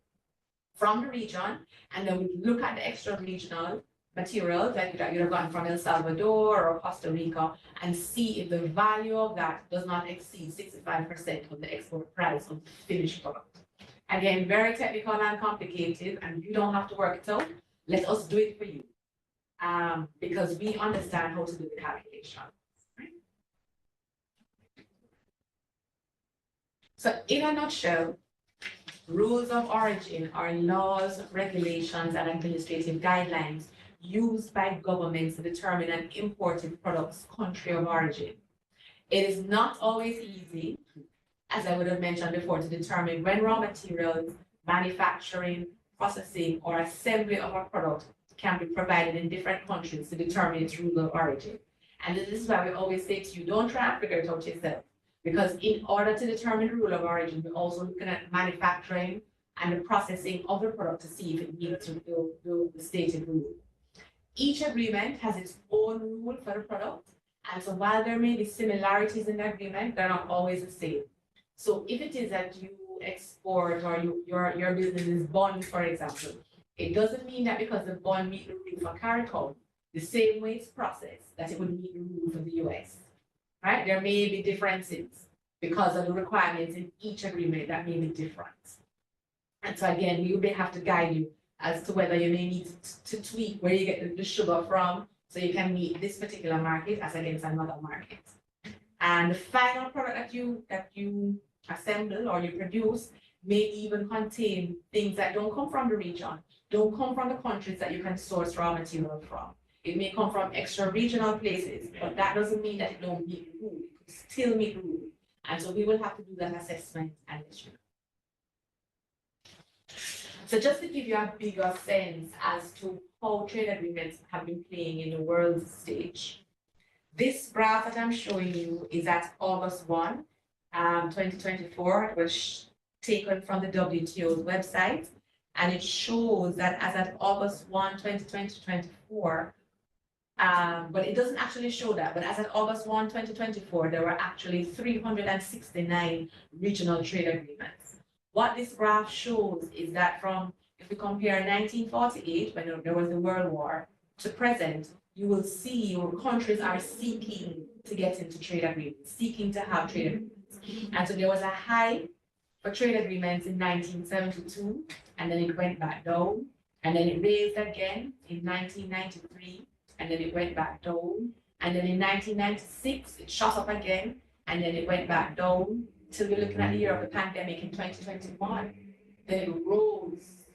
from the region, and then we'd look at the extra regional materials that you'd have gotten from El Salvador or Costa Rica and see if the value of that does not exceed 65% of the export price of the finished product. Again, very technical and complicated, and you don't have to work it out. Let us do it for you, because we understand how to do the calculation. Right? So in a nutshell, rules of origin are laws, regulations, and administrative guidelines used by governments to determine an imported product's country of origin. It is not always easy, as I would have mentioned before, to determine when raw materials, manufacturing, processing, or assembly of a product can be provided in different countries to determine its rule of origin. And this is why we always say to you, don't try and figure it out yourself. Because in order to determine the rule of origin, we're also looking at manufacturing and the processing of the product to see if it meets the stated rule. Each agreement has its own rule for the product. And so while there may be similarities in the agreement, they're not always the same. So if it is that you export or your business is bond, for example, it doesn't mean that because the bond meets the rule for CARICOM, the same way it's processed, that it would meet the rule for the US. Right? There may be differences because of the requirements in each agreement that may be different. And so again, we may have to guide you as to whether you may need to tweak where you get the sugar from so you can meet this particular market as against another market. And the final product that you assemble or you produce may even contain things that don't come from the region, don't come from the countries that you can source raw material from. It may come from extra regional places, but that doesn't mean that it don't meet the rule. It could still meet the rule. And so we will have to do that assessment and let you know. So just to give you a bigger sense as to how trade agreements have been playing in the world stage, this graph that I'm showing you is at August 1, 2024. It was taken from the WTO's website, and it shows that as at August 1, 2024, but it doesn't actually show that, but as at August 1, 2024, there were actually 369 regional trade agreements. What this graph shows is that if we compare 1948, when there was the World War, to present, you will see your countries are seeking to get into trade agreements, seeking to have trade agreements. And so there was a high for trade agreements in 1972, and then it went back down, and then it raised again in 1993, and then it went back down, and then in 1996, it shot up again, and then it went back down, till we're looking at the year of the pandemic in 2021. Then it rose,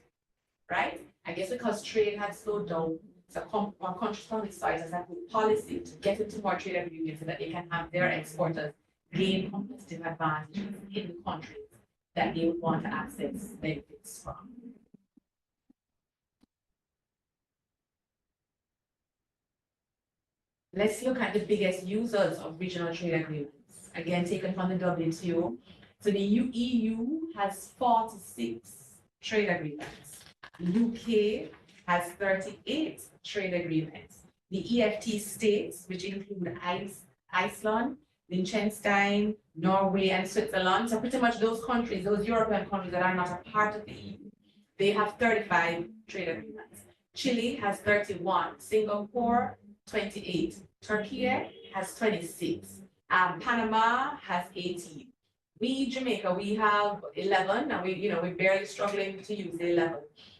right? I guess because trade had slowed down, so countries from this size has a good policy to get into more trade agreements so that they can have their exporters gain competitive advantages in the countries that they would want to access benefits from. Let's look at the biggest users of regional trade agreements, again taken from the WTO. So the EU has 46 trade agreements. The UK has 38 trade agreements. The EFT states, which include Iceland, Liechtenstein, Norway, and Switzerland, so pretty much those countries, those European countries that are not a part of the EU, they have 35 trade agreements. Chile has 31, Singapore 28, Turkey has 26, Panama has 18. We, Jamaica, we have 11, and we're barely struggling to use the 11,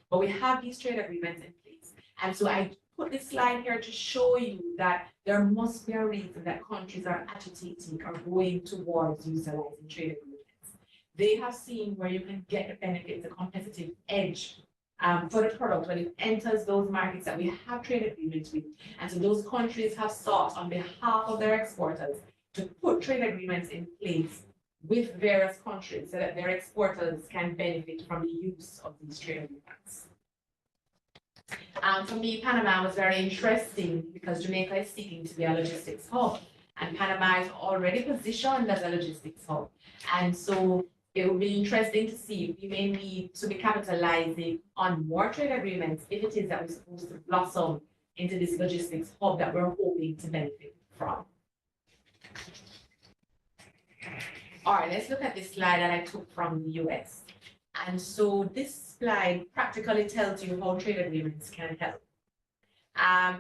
but we have these trade agreements in place. And so I put this slide here to show you that there must be a reason that countries are agitating or going towards utilizing trade agreements. They have seen where you can get the benefits, the competitive edge for the product when it enters those markets that we have trade agreements with. And so those countries have sought on behalf of their exporters to put trade agreements in place with various countries so that their exporters can benefit from the use of these trade agreements. For me, Panama was very interesting because Jamaica is seeking to be a logistics hub. And Panama is already positioned as a logistics hub. And so it will be interesting to see if we may need to be capitalizing on more trade agreements if it is that we're supposed to blossom into this logistics hub that we're hoping to benefit from. All right, let's look at this slide that I took from the US. And so this slide practically tells you how trade agreements can help.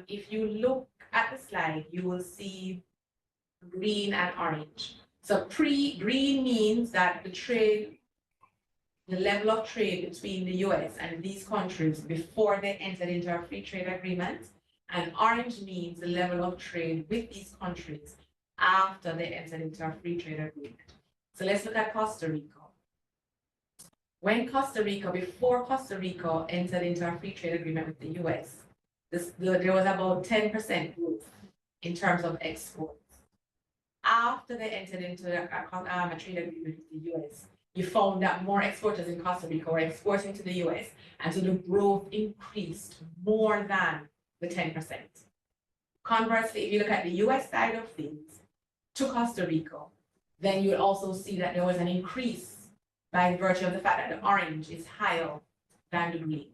If you look at the slide, you will see green and orange. So green means that the level of trade between the US and these countries before they entered into a free trade agreement. And orange means the level of trade with these countries after they entered into a free trade agreement. So let's look at Costa Rica. Before Costa Rica entered into a free trade agreement with the US, there was about 10% growth in terms of exports. After they entered into a trade agreement with the US, you found that more exporters in Costa Rica were exporting to the US, and so the growth increased more than the 10%. Conversely, if you look at the US side of things to Costa Rica, then you'll also see that there was an increase by virtue of the fact that the orange is higher than the green.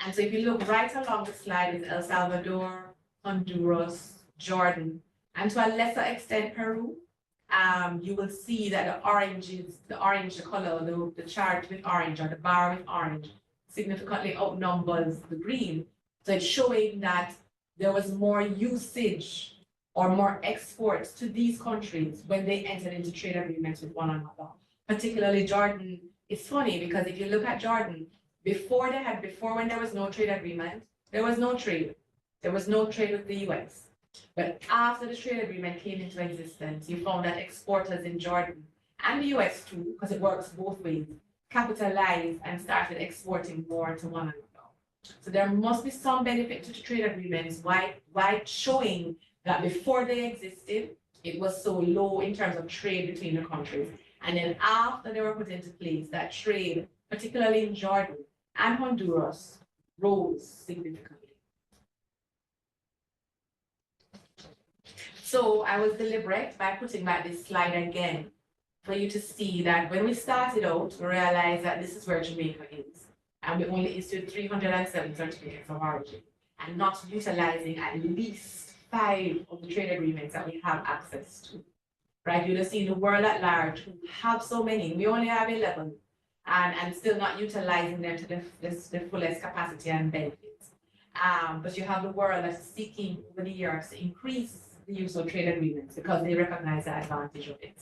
And so if you look right along the slide with El Salvador, Honduras, Jordan, and to a lesser extent Peru, you will see that the orange color, the chart with orange or the bar with orange significantly outnumbers the green. So it's showing that there was more usage or more exports to these countries when they entered into trade agreements with one another. Particularly Jordan, it's funny because if you look at Jordan, before when there was no trade agreement, there was no trade. There was no trade with the US. But after the trade agreement came into existence, you found that exporters in Jordan and the US too, because it works both ways, capitalized and started exporting more to one another. So there must be some benefit to the trade agreements, why showing that before they existed, it was so low in terms of trade between the countries. And then after they were put into place, that trade, particularly in Jordan and Honduras, rose significantly. So I was deliberate by putting back this slide again for you to see that when we started out, we realized that this is where Jamaica is. And we only issued 307 certificates of origin and not utilizing at least 5 of the trade agreements that we have access to. Right, you'll have seen the world at large who have so many. We only have 11, and still not utilizing them to the fullest capacity and benefits. But you have the world that's seeking over the years to increase the use of trade agreements because they recognize the advantage of it.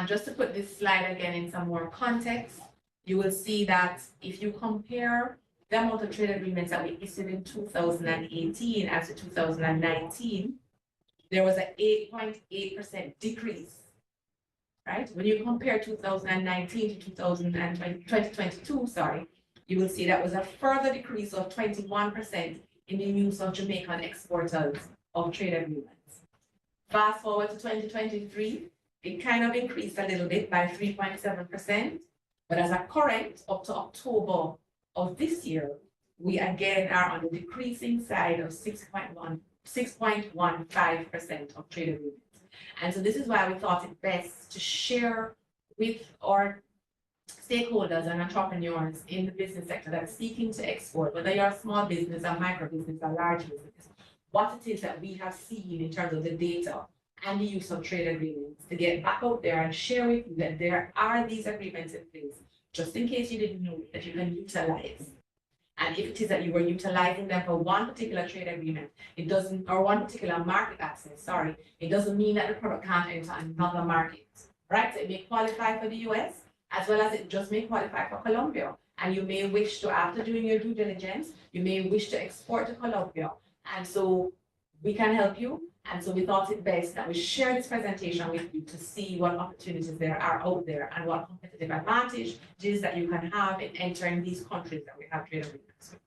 Just to put this slide again in some more context, you will see that if you compare the amount of trade agreements that we issued in 2018 as to 2019, there was an 8.8% decrease, right? When you compare 2019 to 2022, sorry, you will see that was a further decrease of 21% in the use of Jamaican exporters of trade agreements. Fast forward to 2023, it kind of increased a little bit by 3.7%, but as a current up to October of this year, we again are on the decreasing side of 6.15% of trade agreements. And so this is why we thought it best to share with our stakeholders and entrepreneurs in the business sector that's seeking to export, whether you're a small business, a micro business, a large business, what it is that we have seen in terms of the data and the use of trade agreements to get back out there and share with you that there are these agreements in place, just in case you didn't know, that you can utilize. And if it is that you were utilizing them for one particular trade agreement, it doesn't, or one particular market access, sorry, it doesn't mean that the product can't enter another market, right? So it may qualify for the US, as well as it just may qualify for Colombia. And you may wish to, after doing your due diligence, you may wish to export to Colombia. And so we can help you. And so we thought it best that we share this presentation with you to see what opportunities there are out there and what competitive advantages that you can have in entering these countries that we have trade agreements with.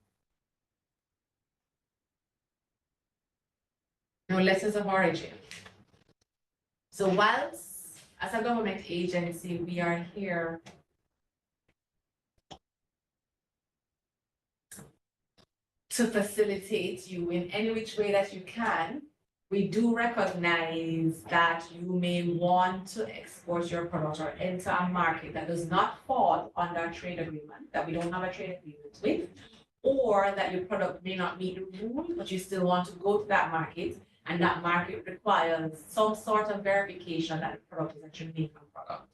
Now, letters of origin. So whilst as a government agency, we are here to facilitate you in any which way that you can we do recognize that you may want to export your product or enter a market that does not fall under a trade agreement, that we don't have a trade agreement with, or that your product may not meet the rule, but you still want to go to that market, and that market requires some sort of verification that the product is a Jamaican product.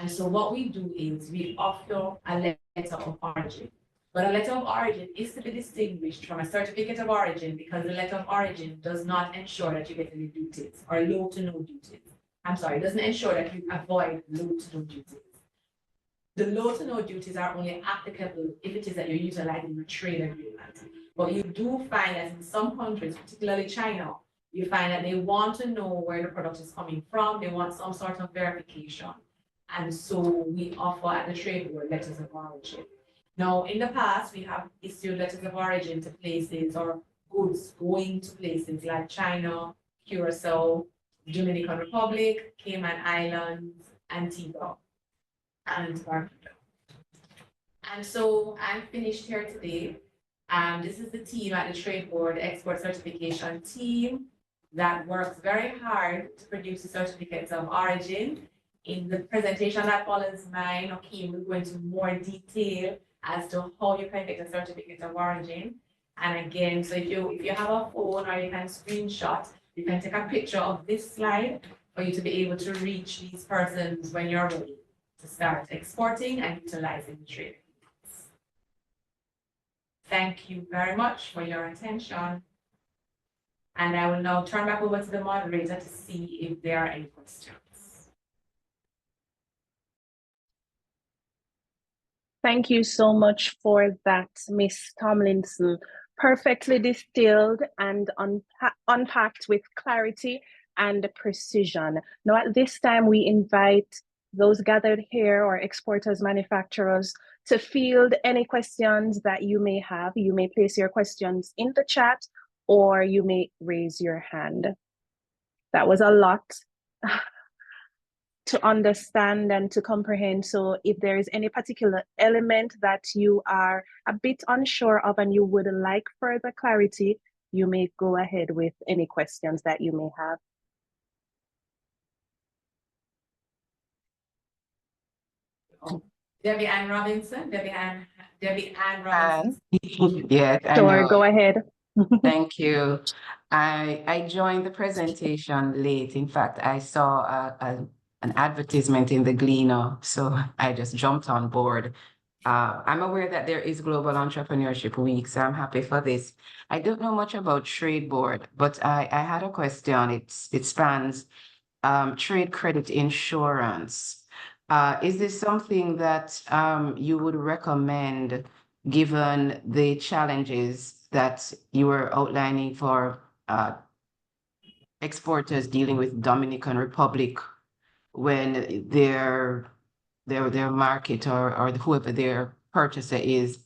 And so what we do is we offer a letter of origin. But a letter of origin is to be distinguished from a certificate of origin because the letter of origin does not ensure that you get any duties or low to no duties. I'm sorry, it doesn't ensure that you avoid low to no duties. The low to no duties are only applicable if it is that you're utilizing a trade agreement. But you do find that in some countries, particularly China, you find that they want to know where the product is coming from. They want some sort of verification. And so we offer at the trade board letters of origin. Now, in the past, we have issued letters of origin to places or goods going to places like China, Curacao, Dominican Republic, Cayman Islands, Antigua, and Barbuda. And so I'm finished here today. This is the team at the Trade Board Export Certification team that works very hard to produce the certificates of origin. In the presentation that follows mine, okay, we'll go into more detail as to how you can get a certificate of origin. And again, so if you have a phone or you can screenshot, you can take a picture of this slide for you to be able to reach these persons when you're ready to start exporting and utilizing the trade. Thank you very much for your attention. And I will now turn back over to the moderator to see if there are any questions. Thank you so much for that, Miss Tomlinson. Perfectly distilled and unpacked with clarity and precision. Now, at this time, we invite those gathered here or exporters, manufacturers to field any questions that you may have. You may place your questions in the chat or you may raise your hand. That was a lot to understand and to comprehend. So if there is any particular element that you are a bit unsure of and you would like further clarity, you may go ahead with any questions that you may have. Debbie Ann Robinson. Yes, I Sure, know. go ahead. Thank you. I joined the presentation late. In fact, I saw an advertisement in the Gleaner, so I just jumped on board. I'm aware that there is Global Entrepreneurship Week, so I'm happy for this. I don't know much about Trade Board, but I had a question. It spans trade credit insurance. Is this something that you would recommend given the challenges that you were outlining for exporters dealing with Dominican Republic when their market or whoever their purchaser is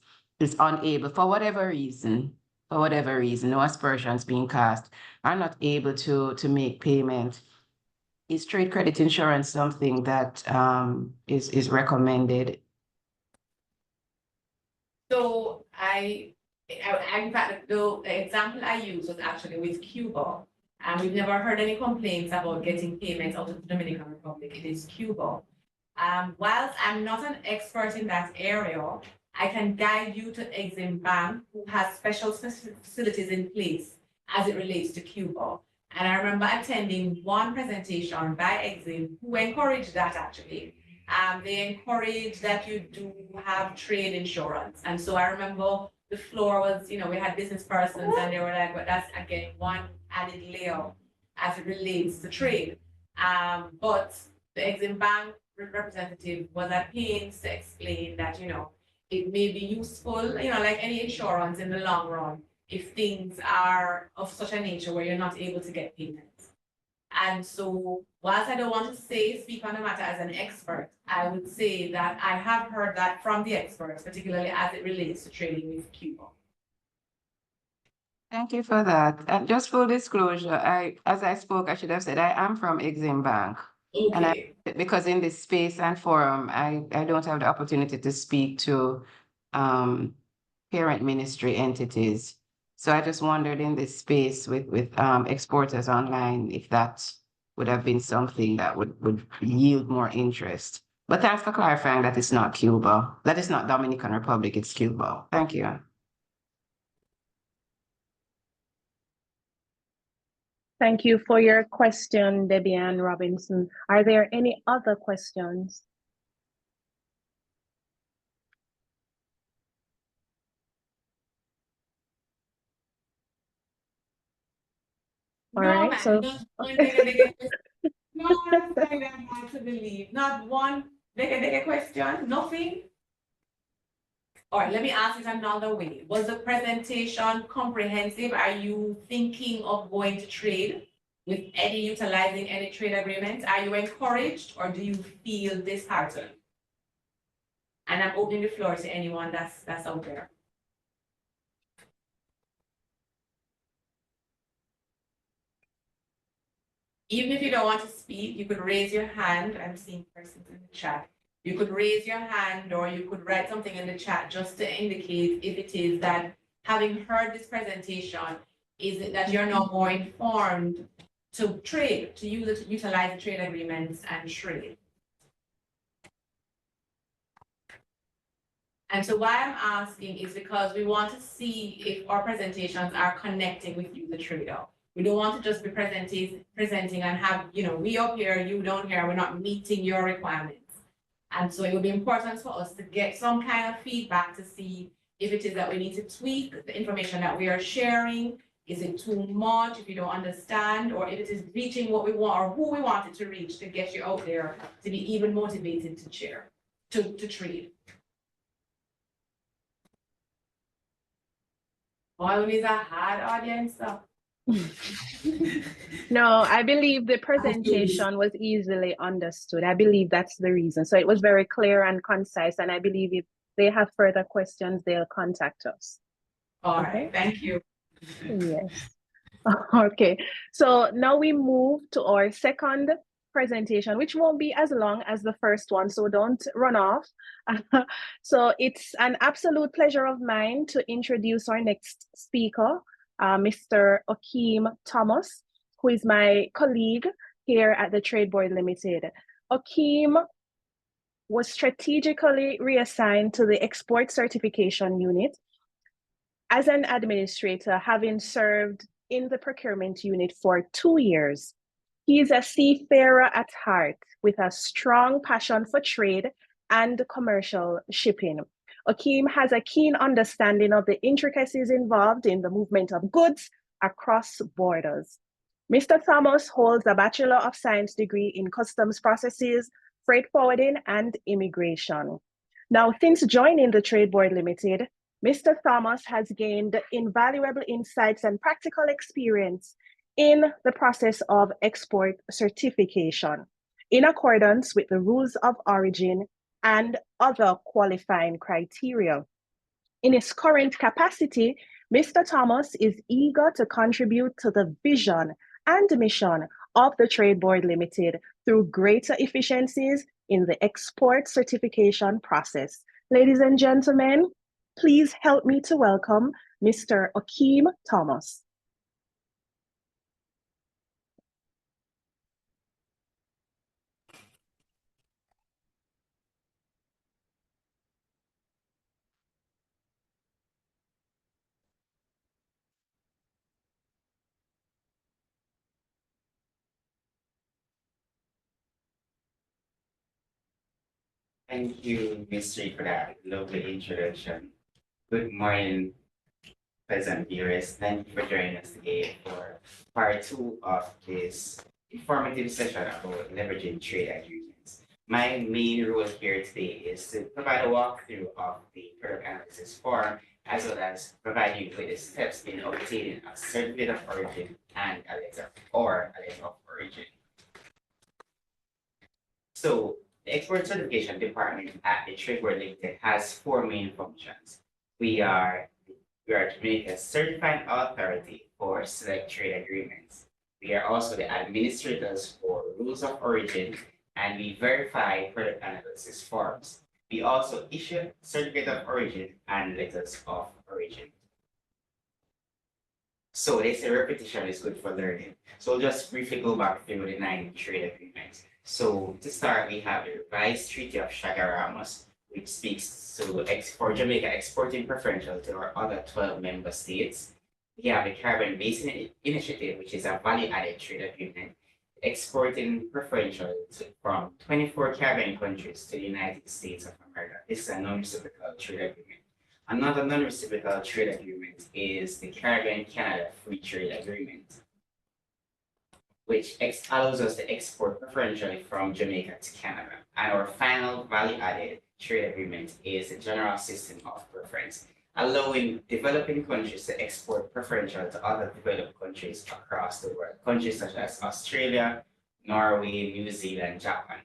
unable, for whatever reason, no aspersions being cast, are not able to make payment? Is trade credit insurance something that is recommended? So in fact, the example I used was actually with Cuba. And we've never heard any complaints about getting payments out of the Dominican Republic. It is Cuba. Whilst I'm not an expert in that area, I can guide you to Exim Bank, who has special facilities in place as it relates to Cuba. And I remember attending one presentation by Exim who encouraged that actually. They encourage that you do have trade insurance. And so I remember the floor was, we had business persons and they were like, but that's again one added layer as it relates to trade. But the Exim Bank representative was at pains to explain that, it may be useful, like any insurance in the long run, if things are of such a nature where you're not able to get payments. And so whilst I don't want to speak on the matter as an expert, I would say that I have heard that from the experts, particularly as it relates to trading with Cuba. Thank you for that. And just full disclosure, as I spoke, I should have said I am from Exim Bank. Okay. And because in this space and forum, I don't have the opportunity to speak to parent ministry entities. So I just wondered in this space with exporters online, if that would have been something that would yield more interest. But thanks for clarifying that it's not Cuba. That is not Dominican Republic, it's Cuba. Thank you. Thank you for your question, Debbie Ann Robinson. Are there any other questions? All right, so No, I'm saying I'm hard to believe. Not one big question, nothing. All right, let me ask it another way. Was the presentation comprehensive? Are you thinking of going to trade with utilizing any trade agreements? Are you encouraged or do you feel disheartened? And I'm opening the floor to anyone that's out there. Even if you don't want to speak, you could raise your hand. I'm seeing persons in the chat. You could raise your hand or you could write something in the chat just to indicate if it is that having heard this presentation, is it that you're now more informed to trade, to utilize the trade agreements and trade? And so why I'm asking is because we want to see if our presentations are connecting with you, the trader. We don't want to just be presenting and have, we up here, you down here, we're not meeting your requirements. And so it would be important for us to get some kind of feedback to see if it is that we need to tweak the information that we are sharing. Is it too much if you don't understand, or if it is reaching what we want or who we want it to reach to get you out there to be even motivated to share, to trade. Oil is a hard audience. So. No, I believe the presentation was easily understood. I believe that's the reason. So it was very clear and concise. And I believe if they have further questions, they'll contact us. All right, thank you. Yes. Okay, so now we move to our second presentation, which won't be as long as the first one, so don't run off. So it's an absolute pleasure of mine to introduce our next speaker, Mr. Okeem Thomas, who is my colleague here at the Trade Board Limited. Okeem was strategically reassigned to the Export Certification Unit as an administrator, having served in the procurement unit for 2 years. He is a seafarer at heart with a strong passion for trade and commercial shipping. Okeem has a keen understanding of the intricacies involved in the movement of goods across borders. Mr. Thomas holds a Bachelor of Science degree in Customs Processes, Freight Forwarding, and Immigration. Now, since joining the Trade Board Limited, Mr. Thomas has gained invaluable insights and practical experience in the process of export certification, in accordance with the rules of origin and other qualifying criteria. In his current capacity, Mr. Thomas is eager to contribute to the vision and mission of the Trade Board Limited through greater efficiencies in the export certification process. Ladies and gentlemen, please help me to welcome Mr. Okeem Thomas. Thank you, Ms. Tree, for that lovely introduction. Good morning, pleasant viewers. Thank you for joining us today for part 2 of this informative session about leveraging trade agreements. My main role here today is to provide a walkthrough of the product analysis form, as well as provide you with the steps in obtaining a certificate of origin and a letter of origin. So the Export Certification Department at the Trade Board Limited has 4 main functions. We are Jamaica's certifying authority for select trade agreements. We are also the administrators for rules of origin, and we verify product analysis forms. We also issue certificate of origin and letters of origin. So they say repetition is good for learning. So we'll just briefly go back through the 9 trade agreements. So to start, we have the revised Treaty of Chaguaramas, which speaks to for Jamaica exporting preferential to our other 12 member states. We have the Caribbean Basin Initiative, which is a value-added trade agreement, exporting preferential from 24 Caribbean countries to the United States of America. This is a non-reciprocal trade agreement. Another non-reciprocal trade agreement is the Caribbean-Canada Free Trade Agreement, which allows us to export preferentially from Jamaica to Canada. And our final value-added trade agreement is the General System of Preference, allowing developing countries to export preferential to other developed countries across the world, countries such as Australia, Norway, New Zealand, Japan.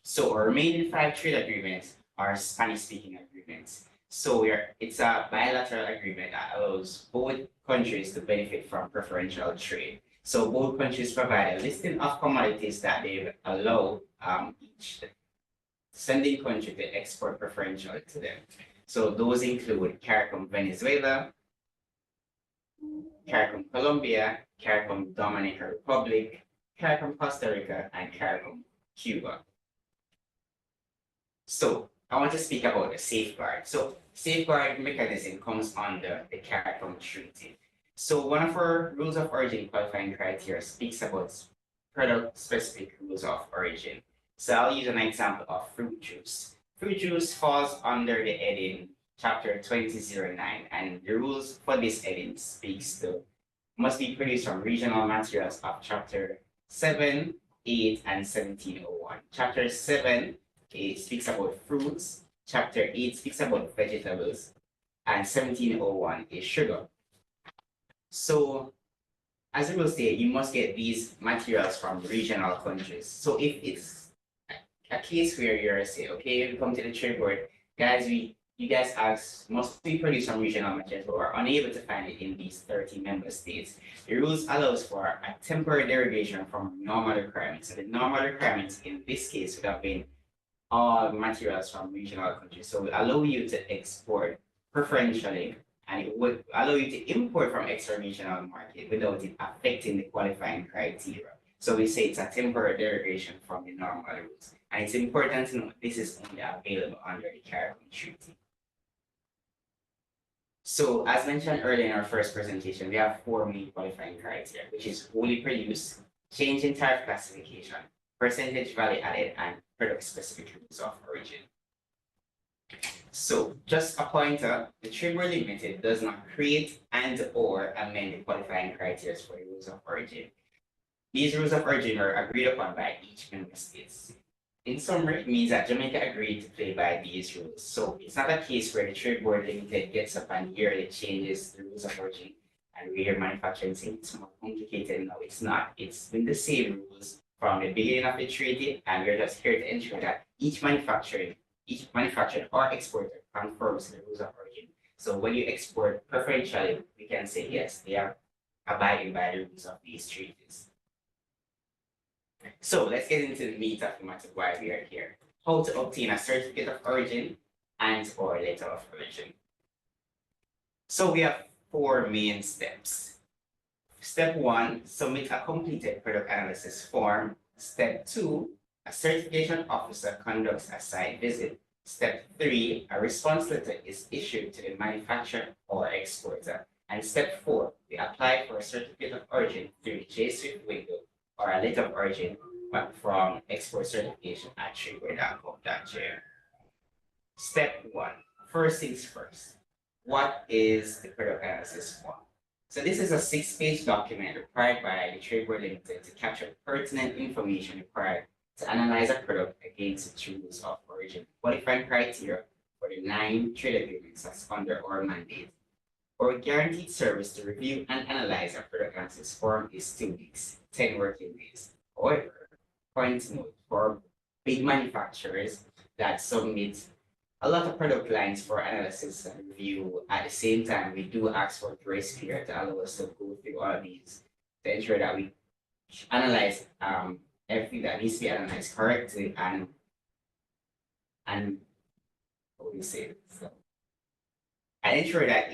So our remaining 5 trade agreements are Spanish-speaking agreements. So it's a bilateral agreement that allows both countries to benefit from preferential trade. So both countries provide a listing of commodities that they allow each sending country to export preferential to them. So those include CARICOM Venezuela, CARICOM Colombia, CARICOM Dominican Republic, CARICOM Costa Rica, and CARICOM Cuba. So I want to speak about the safeguard. So safeguard mechanism comes under the CARICOM Treaty. So one of our rules of origin qualifying criteria speaks about product-specific rules of origin. So I'll use an example of fruit juice. Fruit juice falls under the heading Chapter 2009, and the rules for this heading speaks to must be produced from regional materials of Chapter 7, 8, and 1701. Chapter 7 speaks about fruits, Chapter 8 speaks about vegetables, and 1701 is sugar. So, as it will say, you must get these materials from regional countries. So if it's a case where you're say, okay, you come to the trade board, guys, you guys must be produced from regional materials, but we're unable to find it in these 30 member states. The rules allows for a temporary derogation from normal requirements. So the normal requirements in this case would have been all materials from regional countries. So it will allow you to export preferentially, and it would allow you to import from extra-regional market without it affecting the qualifying criteria. So we say it's a temporary derogation from the normal rules. And it's important to note this is only available under the CARICOM Treaty. So as mentioned earlier in our first presentation, we have 4 main qualifying criteria, which is wholly produced, change in tariff classification, percentage value added, and product-specific rules of origin. So just a pointer, the Trade Board Limited does not create and or amend the qualifying criteria for the rules of origin. These rules of origin are agreed upon by each member state. In summary, it means that Jamaica agreed to play by these rules. So it's not a case where the Trade Board Limited gets up and yearly changes the rules of origin and we hear manufacturing saying it's more complicated. No, it's not. It's been the same rules from the beginning of the treaty, and we're just here to ensure that each manufacturer or exporter conforms to the rules of origin. So when you export preferentially, we can say yes, they are abiding by the rules of these treaties. So let's get into the meat of the matter why we are here. How to obtain a certificate of origin and or letter of origin. So we have 4 main steps. Step 1, submit a completed product analysis form. Step 2, a certification officer conducts a site visit. Step 3, a response letter is issued to the manufacturer or exporter. And step 4, we apply for a certificate of origin through the J-Swift window or a letter of origin from export certification at tradeboard.gov.gm. Step 1, first things first. What is the product analysis form? So this is a 6-page document required by the Trade Board Limited to capture pertinent information required to analyze a product against its rules of origin. Qualifying criteria for the 9 trade agreements that's under our mandate. Our guaranteed service to review and analyze a product analysis form is 2 weeks, 10 working days. However, point to note, for big manufacturers that submit a lot of product lines for analysis and review, at the same time, we do ask for grace period to allow us to go through all of these to ensure that we analyze everything that needs to be analyzed correctly and what do you say? So, and ensure that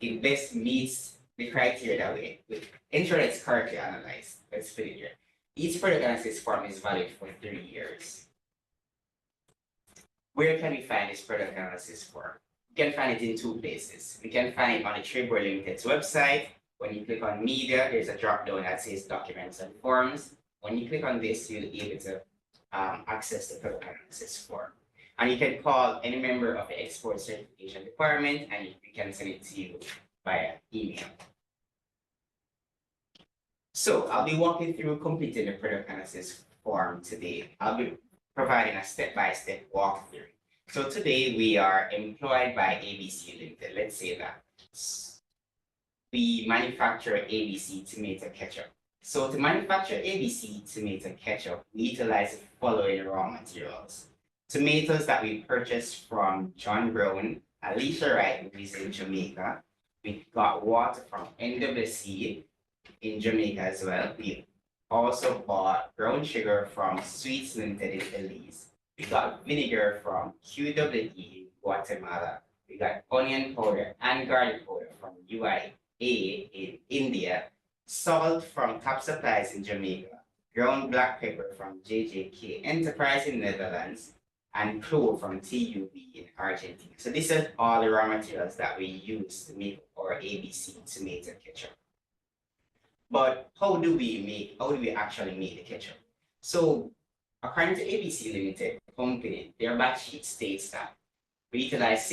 it best meets the criteria that we ensure it's correctly analyzed. Let's put it here. Each product analysis form is valid for 3 years. Where can we find this product analysis form? We can find it in 2 places. We can find it on the Trade Board Limited's website. When you click on media, there's a drop down that says documents and forms. When you click on this, you'll be able to access the product analysis form. And you can call any member of the export certification department and we can send it to you via email. So I'll be walking through completing the product analysis form today. I'll be providing a step-by-step walkthrough. So today we are employed by ABC Limited. Let's say that we manufacture ABC tomato ketchup. So to manufacture ABC tomato ketchup, we utilize the following raw materials. Tomatoes that we purchased from John Brown, Alicia Wright, who is in Jamaica. We got water from NWC in Jamaica as well. We also bought brown sugar from Sweets Limited in Belize. We got vinegar from QWE in Guatemala. We got onion powder and garlic powder from UIA in India. Salt from Top Supplies in Jamaica. Ground black pepper from JJK Enterprise in Netherlands. And clove from TUB in Argentina. So these are all the raw materials that we use to make our ABC tomato ketchup. But how do we actually make the ketchup? So according to ABC Limited company, their batch sheet states that we utilize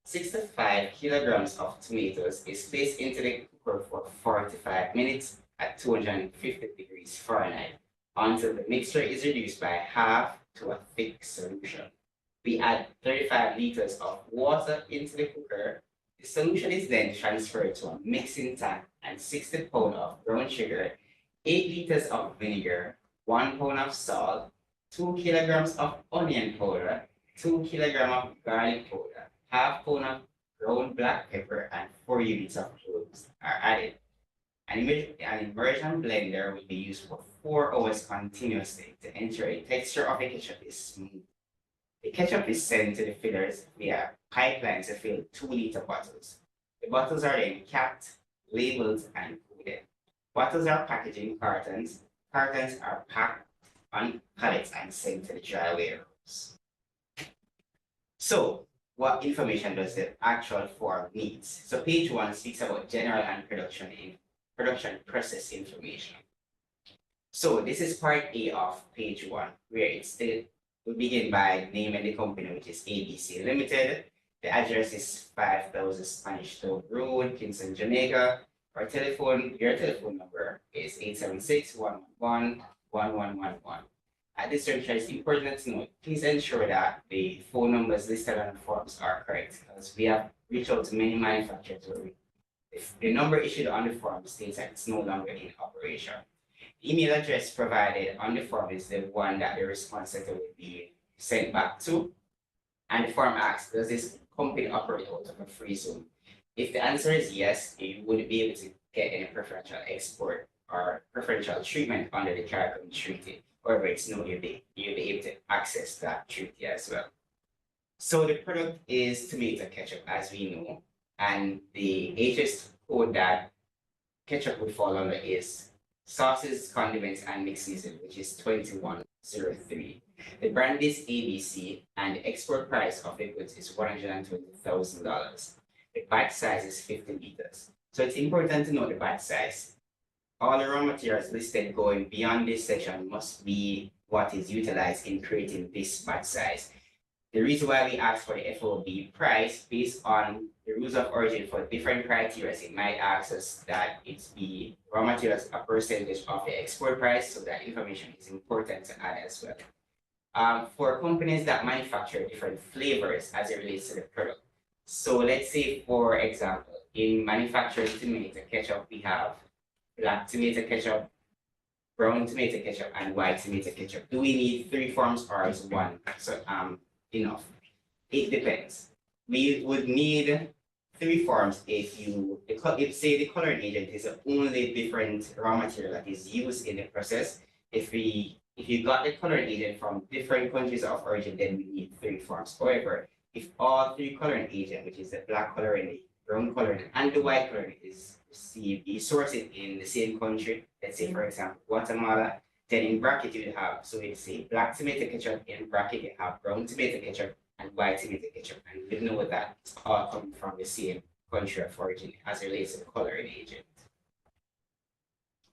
65 kilograms of tomatoes is placed into the cooker for 45 minutes at 250 degrees Fahrenheit until the mixture is reduced by half to a thick solution. We add 35 liters of water into the cooker. The solution is then transferred to a mixing tank and 60 pounds of brown sugar, 8 liters of vinegar, 1 pound of salt, 2 kilograms of onion powder, 2 kilograms of garlic powder, half pound of ground black pepper, and 4 units of cloves are added. An immersion blender will be used for 4 hours continuously to ensure the texture of the ketchup is smooth. The ketchup is sent to the fillers via pipeline to fill 2-liter bottles. The bottles are then capped, labeled, and coded. Bottles are packaged in cartons. Cartons are packed on pallets and sent to the dry warehouse. So, what information does the actual form need? So page 1 speaks about general and production process information. So this is part A of page 1, where it's still, we begin by naming the company, which is ABC Limited. The address is 5000 Spanish Town Road, Kingston, Jamaica. Your telephone number is 876-111-1111. At this juncture, it's important to note, please ensure that the phone numbers listed on the forms are correct, because we have reached out to many manufacturers where if the number issued on the form states that it's no longer in operation. The email address provided on the form is the one that the response letter will be sent back to. And the form asks, does this company operate out of a free zone? If the answer is yes, you would be able to get any preferential export or preferential treatment under the CARICOM Treaty. However, it's no, you'll be able to access that treaty as well. So the product is tomato ketchup, as we know, and the HS code that ketchup would fall under is sauces, condiments, and mixed season, which is 2103. The brand is ABC, and the export price of the goods is $120,000. The batch size is 50 liters. So it's important to know the batch size. All the raw materials listed going beyond this section must be what is utilized in creating this batch size. The reason why we ask for the FOB price based on the rules of origin for different criteria, it might ask us that it's the raw materials a percentage of the export price, so that information is important to add as well. For companies that manufacture different flavors as it relates to the product. So let's say, for example, in manufacturing tomato ketchup, we have black tomato ketchup, brown tomato ketchup, and white tomato ketchup. Do we need 3 forms or is 1 enough? It depends. We would need 3 forms if say the coloring agent is the only different raw material that is used in the process. If you got the coloring agent from different countries of origin, then we need 3 forms. However, if all 3 coloring agent, which is the black coloring, the brown coloring and the white coloring is received, you source it in the same country, let's say for example, Guatemala, then in bracket you would have, so you say black tomato ketchup, in bracket you have brown tomato ketchup and white tomato ketchup, and you know that it's all coming from the same country of origin as it relates to the coloring agent.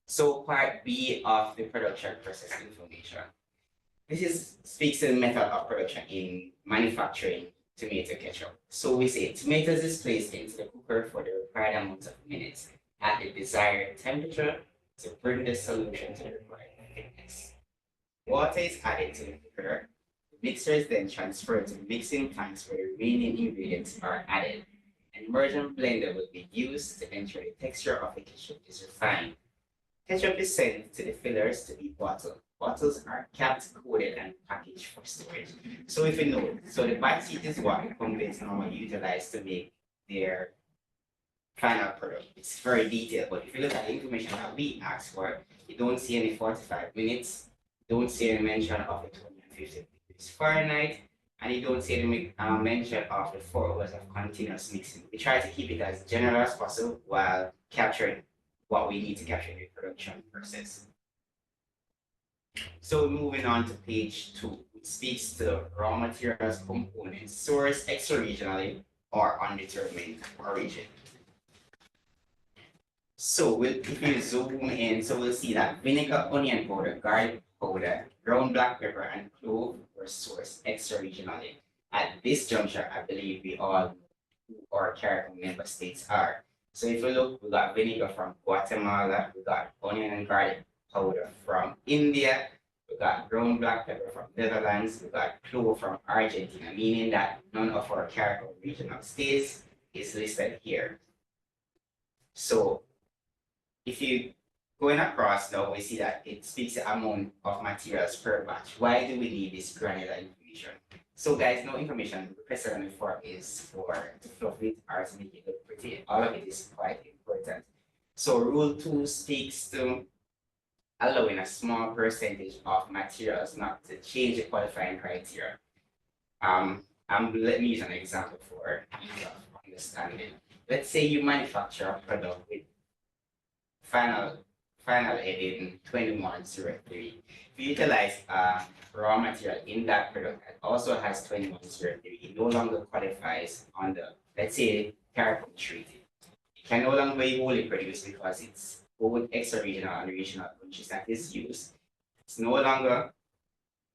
So part B of the production process information. This speaks to the method of production in manufacturing tomato ketchup. So we say tomatoes is placed into the cooker for the required amount of minutes at the desired temperature to bring the solution to the required thickness. Water is added to the cooker. The mixture is then transferred to the mixing plants where the remaining ingredients are added. An immersion blender will be used to ensure the texture of the ketchup is refined. Ketchup is sent to the fillers to be bottled. Bottles are capped, coated, and packaged for storage. So if you know, so the back sheet is what companies normally utilize to make their final product. It's very detailed, but if you look at the information that we asked for, you don't see any 45 minutes, you don't see any mention of the 250 degrees Fahrenheit, and you don't see any mention of the 4 hours of continuous mixing. We try to keep it as general as possible while capturing what we need to capture in the production process. So moving on to page 2, which speaks to raw materials components sourced extra-regionally or undetermined origin. So if you zoom in, so we'll see that vinegar, onion powder, garlic powder, ground black pepper, and clove were sourced extra-regionally. At this juncture, I believe we all know who our CARICOM member states are. So if you look, we got vinegar from Guatemala, we got onion and garlic powder from India, we got ground black pepper from Netherlands, we got clove from Argentina, meaning that none of our CARICOM regional states is listed here. So if you going across now, we see that it speaks the amount of materials per batch. Why do we need this granular information? So guys, no information requested on the form is to fluff it or to make it look pretty. All of it is quite important. So rule 2 speaks to allowing a small percentage of materials not to change the qualifying criteria. Let me use an example for ease of understanding. Let's say you manufacture a product with final heading 2103. If you utilize raw material in that product that also has 2103, it no longer qualifies under, let's say, CARICOM treaty. It can no longer be wholly produced because it's both extra-regional and regional countries that is used. It's no longer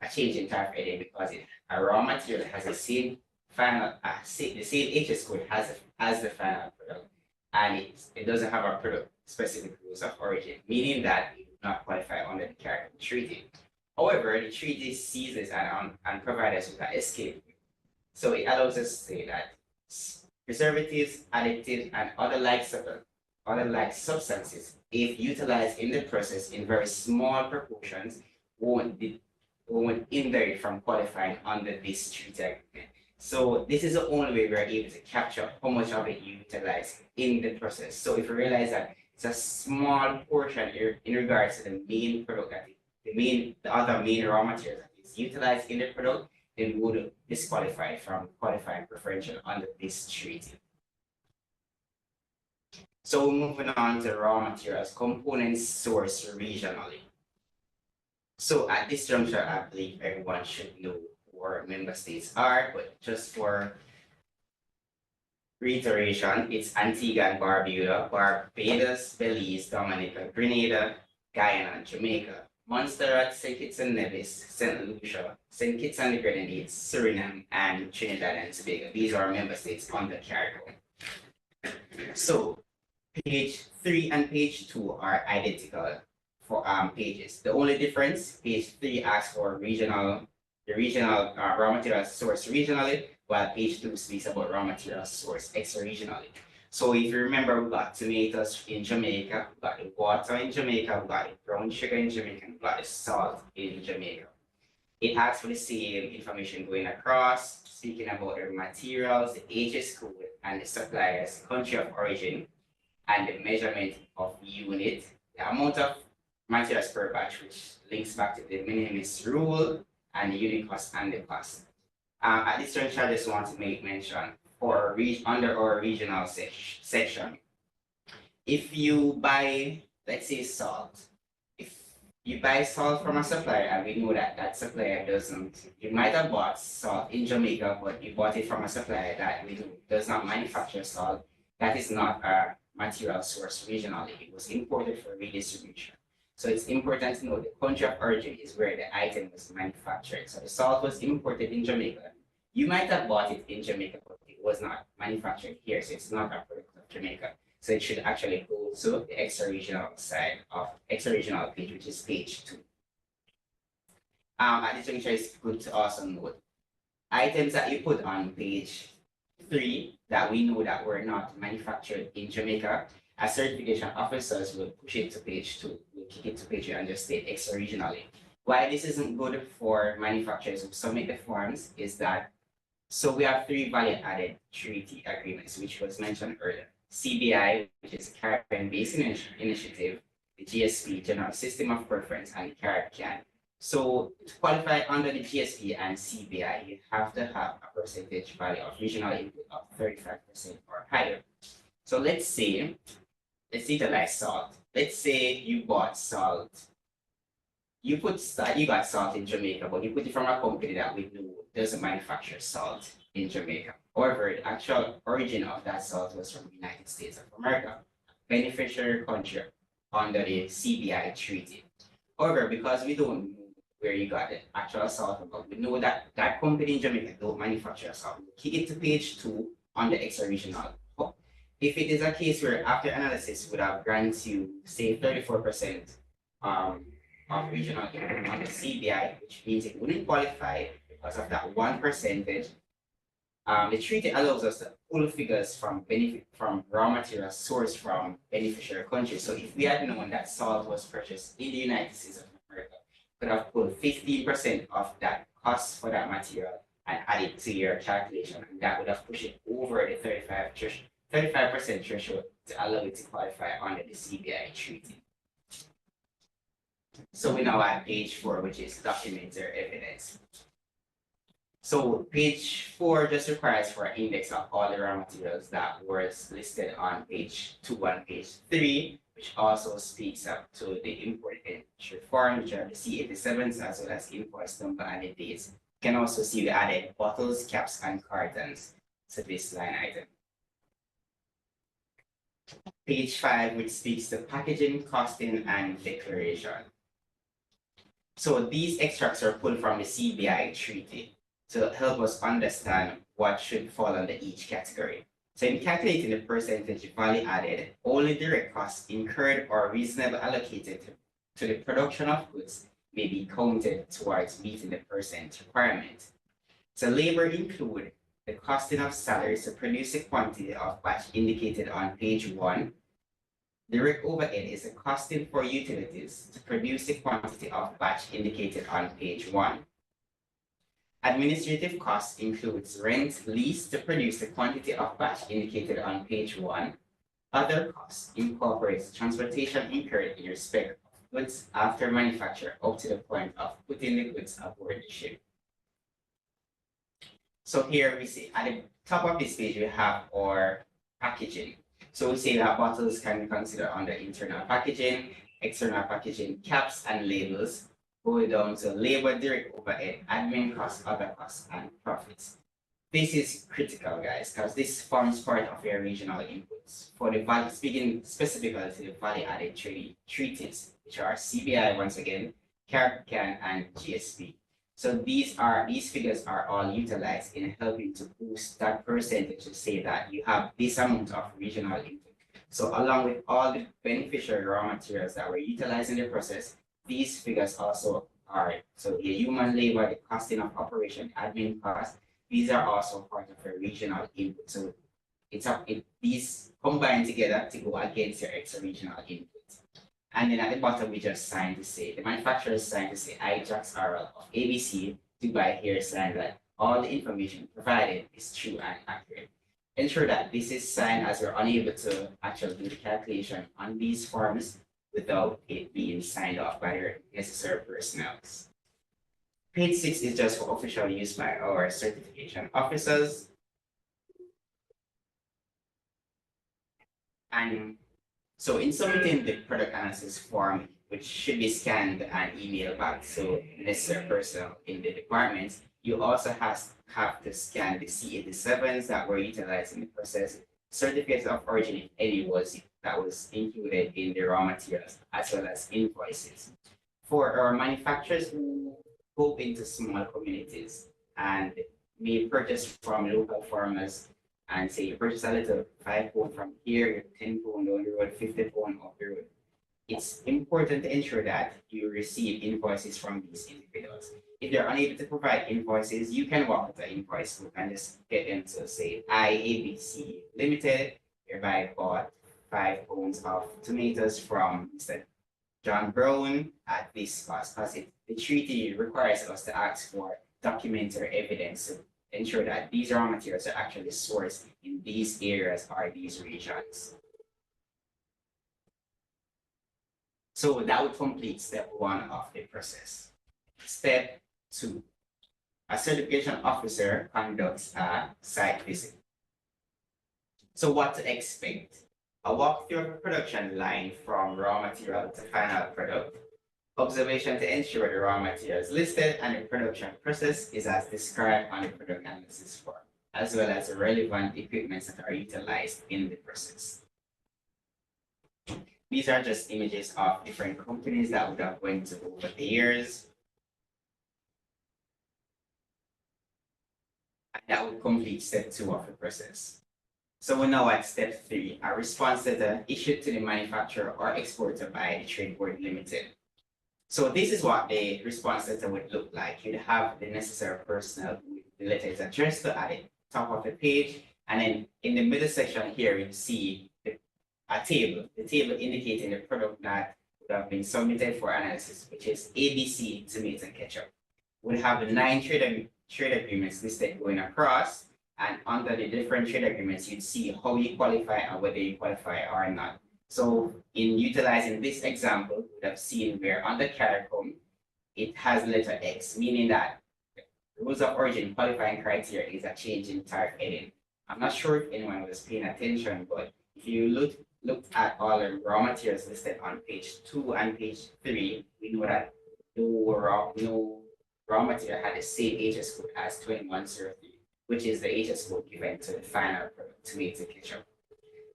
a change in tariff heading because a raw material has the same final, the same HS code as the final product, and it doesn't have a product specific rules of origin, meaning that it would not qualify under the CARICOM treaty. However, the treaty sees this and provides us with an escape. So it allows us to say that preservatives, additives, and other like substances, if utilized in the process in very small proportions, won't hinder it from qualifying under this treaty agreement. So this is the only way we're able to capture how much of it you utilize in the process. So if you realize that it's a small portion in regards to the main product that the other main raw material that is utilized in the product, then would disqualify from qualifying preferential under this treaty. So moving on to raw materials, components sourced regionally. So at this juncture, I believe everyone should know who our member states are, but just for reiteration, it's Antigua and Barbuda, Barbados, Belize, Dominica, Grenada, Guyana, and Jamaica, Montserrat, St. Kitts and Nevis, St. Lucia, St. Kitts and the Grenadines, Suriname, and Trinidad and Tobago. These are member states under CARICOM. So page 3 and page 2 are identical for pages. The only difference, page 3 asks for the regional raw materials sourced regionally, while page 2 speaks about raw materials sourced extra-regionally. So if you remember, we got tomatoes in Jamaica, we got the water in Jamaica, we got the brown sugar in Jamaica, and we got the salt in Jamaica. It asks for the same information going across, speaking about the materials, the HS code, and the supplier's country of origin, and the measurement of unit, the amount of materials per batch, which links back to the minimis rule, and the unit cost and the cost. At this juncture, I just want to make mention for under our regional section. If you buy, let's say, salt, if you buy salt from a supplier and we know that that supplier doesn't, you might have bought salt in Jamaica, but you bought it from a supplier that we know does not manufacture salt, that is not a material source regionally. It was imported for redistribution. So it's important to know the country of origin is where the item was manufactured. So the salt was imported in Jamaica. You might have bought it in Jamaica, but it was not manufactured here, so it's not a product of Jamaica. So it should actually go to the extra-regional side of extra-regional page, which is page 2. At this juncture, it's good to also note items that you put on page 3 that we know that were not manufactured in Jamaica, as certification officers will push it to page 2, will kick it to page 2 and just state extra-regionally. Why this isn't good for manufacturers who submit the forms is that, so we have 3 value-added treaty agreements, which was mentioned earlier. CBI, which is Caribbean Basin Initiative, the GSP, General System of Preference, and the Caribbean. So to qualify under the GSP and CBI, you have to have a percentage value of regional input of 35% or higher. So let's utilize salt. Let's say you bought salt. You got salt in Jamaica, but you put it from a company that we know doesn't manufacture salt in Jamaica. However, the actual origin of that salt was from the United States of America, beneficiary country under the CBI treaty. However, because we don't know where you got the actual salt from, but we know that that company in Jamaica don't manufacture salt. We kick it to page 2 on the extra-regional. If it is a case where after analysis would have granted you, say, 34% of regional input on the CBI, which means it wouldn't qualify because of that 1%. The treaty allows us to pull figures from raw materials sourced from beneficiary countries. So if we had known that salt was purchased in the United States of America, we could have pulled 15% of that cost for that material and added to your calculation, and that would have pushed it over the 35% threshold to allow it to qualify under the CBI treaty. So we now at page 4, which is documentary evidence. So page 4 just requires for an index of all the raw materials that was listed on page 2 and page 3, which also speaks up to the import entry form, which are the C87s as well as invoice number and the dates. You can also see we added bottles, caps, and cartons to this line item. Page 5, which speaks to packaging, costing, and declaration. So these extracts are pulled from the CBI treaty to help us understand what should fall under each category. So in calculating the percentage value added, only direct costs incurred or reasonably allocated to the production of goods may be counted towards meeting the percent requirement. So labor include the costing of salaries to produce the quantity of batch indicated on page 1. Direct overhead is the costing for utilities to produce the quantity of batch indicated on page 1. Administrative costs includes rent, lease to produce the quantity of batch indicated on page 1. Other costs incorporates transportation incurred in respect of goods after manufacture up to the point of putting the goods aboard the ship. So here we see at the top of this page we have our packaging. So we say that bottles can be considered under internal packaging, external packaging, caps and labels, going down to labor, direct overhead, admin costs, other costs, and profits. This is critical, guys, because this forms part of your regional inputs for the value, speaking specifically to the value-added treaties, which are CBI once again, Caribbean, and GSP. So these figures are all utilized in helping to boost that percentage to say that you have this amount of regional input. So along with all the beneficial raw materials that were utilized in the process, these figures also are, so the human labor, the costing of operation, admin costs, these are also part of a regional input. So these combine together to go against your extra regional input. And then at the bottom, we just sign to say, the manufacturers sign to say, I, Jax RL of ABC, Dubai here sign that all the information provided is true and accurate. Ensure that this is signed as we're unable to actually do the calculation on these forms without it being signed off by the necessary personnel. Page 6 is just for official use by our certification officers. And so in submitting the product analysis form, which should be scanned and emailed back to necessary personnel in the department, you also have to scan the C87s that were utilized in the process, certificates of origin, if any that was included in the raw materials, as well as invoices. For our manufacturers who go into small communities and may purchase from local farmers, and say you purchase a little 5 pound from here, you're 10 pound down the road, 50 pound up the road. It's important to ensure that you receive invoices from these individuals. If they're unable to provide invoices, you can walk with the invoice book and just get them to say, I, ABC Limited, hereby bought 5 pounds of tomatoes from Mr. John Brown at this cost, because the treaty requires us to ask for documentary evidence to ensure that these raw materials are actually sourced in these areas or these regions. So that would complete step 1 of the process. Step 2, a certification officer conducts a site visit. So what to expect? A walkthrough of a production line from raw material to final product, observation to ensure the raw materials listed and the production process is as described on the product analysis form, as well as the relevant equipment that are utilized in the process. These are just images of different companies that would have went over the years. And that would complete step 2 of the process. So we're now at step 3, a response letter issued to the manufacturer or exporter by the Trade Board Limited. So this is what the response letter would look like. You'd have the necessary personnel with the letter is addressed to at the top of the page. And then in the middle section here, you see a table, the table indicating the product that would have been submitted for analysis, which is ABC tomato ketchup. We'll have the 9 trade agreements listed going across. And under the different trade agreements, you'd see how you qualify and whether you qualify or not. So in utilizing this example, we would have seen where under CARICOM, it has letter X, meaning that the rules of origin qualifying criteria is a change in tariff heading. I'm not sure if anyone was paying attention, but if you looked at all the raw materials listed on page 2 and page 3, we know that no raw material had the same HS code as 2103. Which is the HS code given to the final product, tomato ketchup.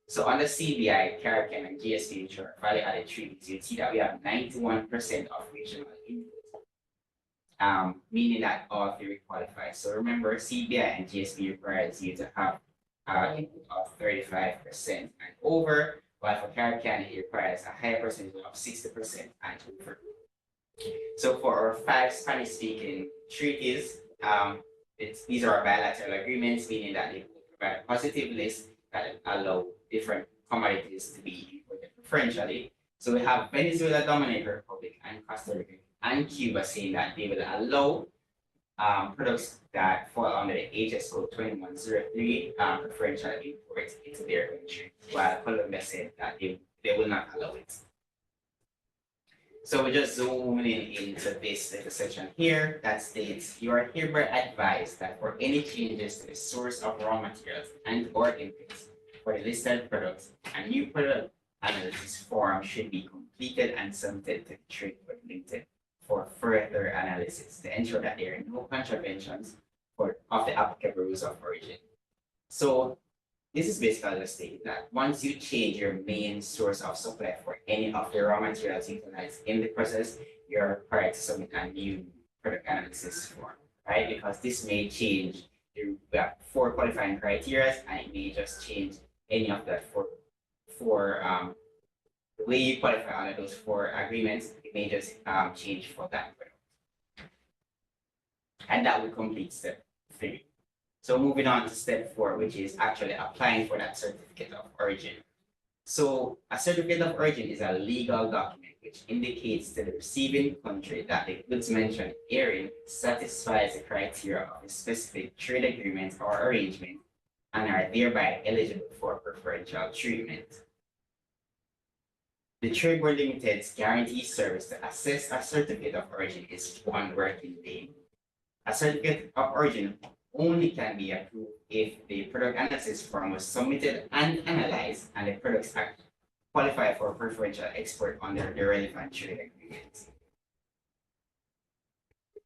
So under CBI, CARICOM, and GSP Insurance, value-added treaties, you see that we have 91% of regional input, meaning that all 3 qualify. So remember, CBI and GSP requires you to have input of 35% and over, while for CARICOM, it requires a higher percentage of 60% and over. So for our 5 Spanish-speaking treaties, these are bilateral agreements, meaning that they provide a positive list that allow different commodities to be imported preferentially. So we have Venezuela, Dominican Republic, and Costa Rica, and Cuba saying that they will allow products that fall under the HS code 2103 preferential import into their country, while Colombia said that they will not allow it. So we're just zooming into this little section here that states you are hereby advised that for any changes to the source of raw materials and or inputs for the listed products, a new product analysis form should be completed and submitted to the Trade Board Limited for further analysis to ensure that there are no contraventions of the applicable rules of origin. So this is basically just stating that once you change your main source of supply for any of the raw materials utilized in the process, you're required to submit a new product analysis form, right? Because this may change we have 4 qualifying criteria, and it may just change any of that the way you qualify under those 4 agreements, it may just change for that product. And that will complete step 3. So moving on to step 4, which is actually applying for that certificate of origin. So a certificate of origin is a legal document which indicates to the receiving country that the goods mentioned herein satisfies the criteria of a specific trade agreement or arrangement and are thereby eligible for preferential treatment. The Trade Board Limited's guarantee service to assess a certificate of origin is 1 working day. A certificate of origin only can be approved if the product analysis form was submitted and analyzed and the products qualify for preferential export under the relevant trade agreements.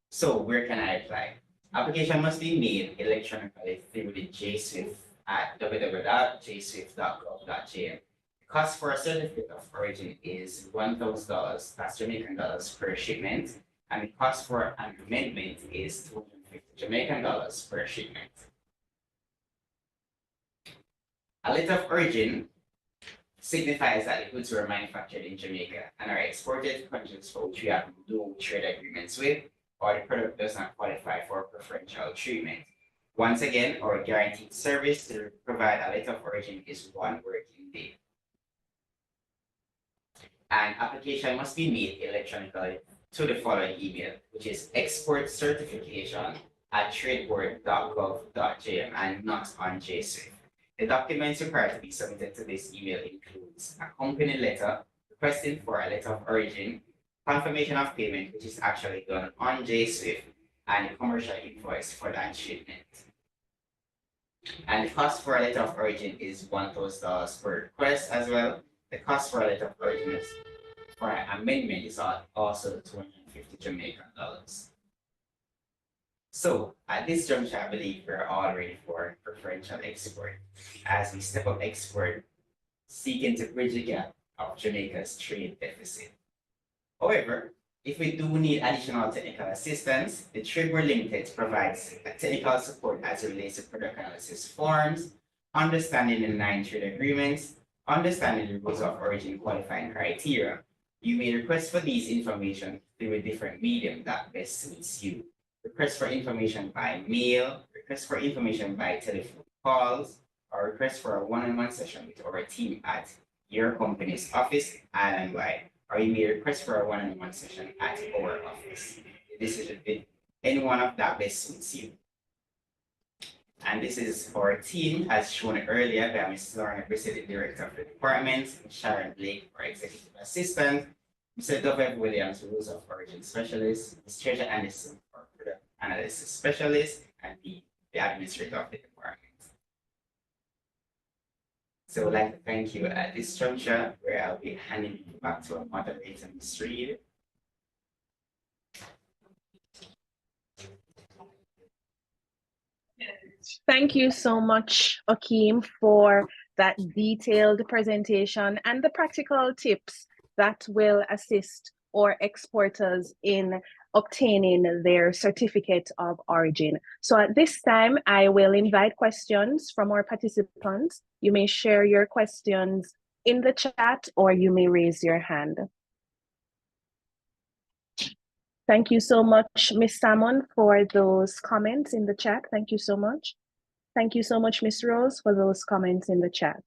So where can I apply? Application must be made electronically through the JSwift at www.jswift.gov.jm. The cost for a certificate of origin is $1,000, that's Jamaican dollars per shipment, and the cost for an amendment is 250 Jamaican dollars per shipment. A letter of origin signifies that the goods were manufactured in Jamaica and are exported to countries for which we have no trade agreements with, or the product does not qualify for preferential treatment. Once again, our guaranteed service to provide a letter of origin is 1 working day. An application must be made electronically to the following email, which is exportcertification@tradeboard.gov.jm and not on JSwift. The documents required to be submitted to this email includes a company letter requesting for a letter of origin, confirmation of payment, which is actually done on JSwift, and a commercial invoice for that shipment. And the cost for a letter of origin is $1,000 per request as well. The cost for a letter of origin for an amendment is also 250 Jamaican dollars. So at this juncture, I believe we're all ready for preferential export as we step up export, seeking to bridge the gap of Jamaica's trade deficit. However, if we do need additional technical assistance, the Tradeboard Limited provides technical support as it relates to product analysis forms, understanding the 9 trade agreements, understanding the rules of origin qualifying criteria. You may request for these information through a different medium that best suits you. Request for information by mail, request for information by telephone calls, or request for a one-on-one session with our team at your company's office island-wide, or you may request for a one-on-one session at our office. The decision with any one of that best suits you. And this is our team, as shown earlier by Ms. Lauren, Executive Director of the Department, Sharon Blake, our Executive Assistant, Mr. Doveb Williams, Rules of Origin Specialist, Ms. Treasure Anderson, our Product Analysis Specialist, and the Administrator of the Department. So I'd like to thank you at this juncture, where I'll be handing you back to our moderator, Ms. Reed. Thank you so much, Akeem, for that detailed presentation and the practical tips that will assist our exporters in obtaining their certificate of origin. So at this time, I will invite questions from our participants. You may share your questions in the chat or you may raise your hand. Thank you so much, Ms. Salmon, for those comments in the chat. Thank you so much. Thank you so much, Ms. Rose, for those comments in the chat.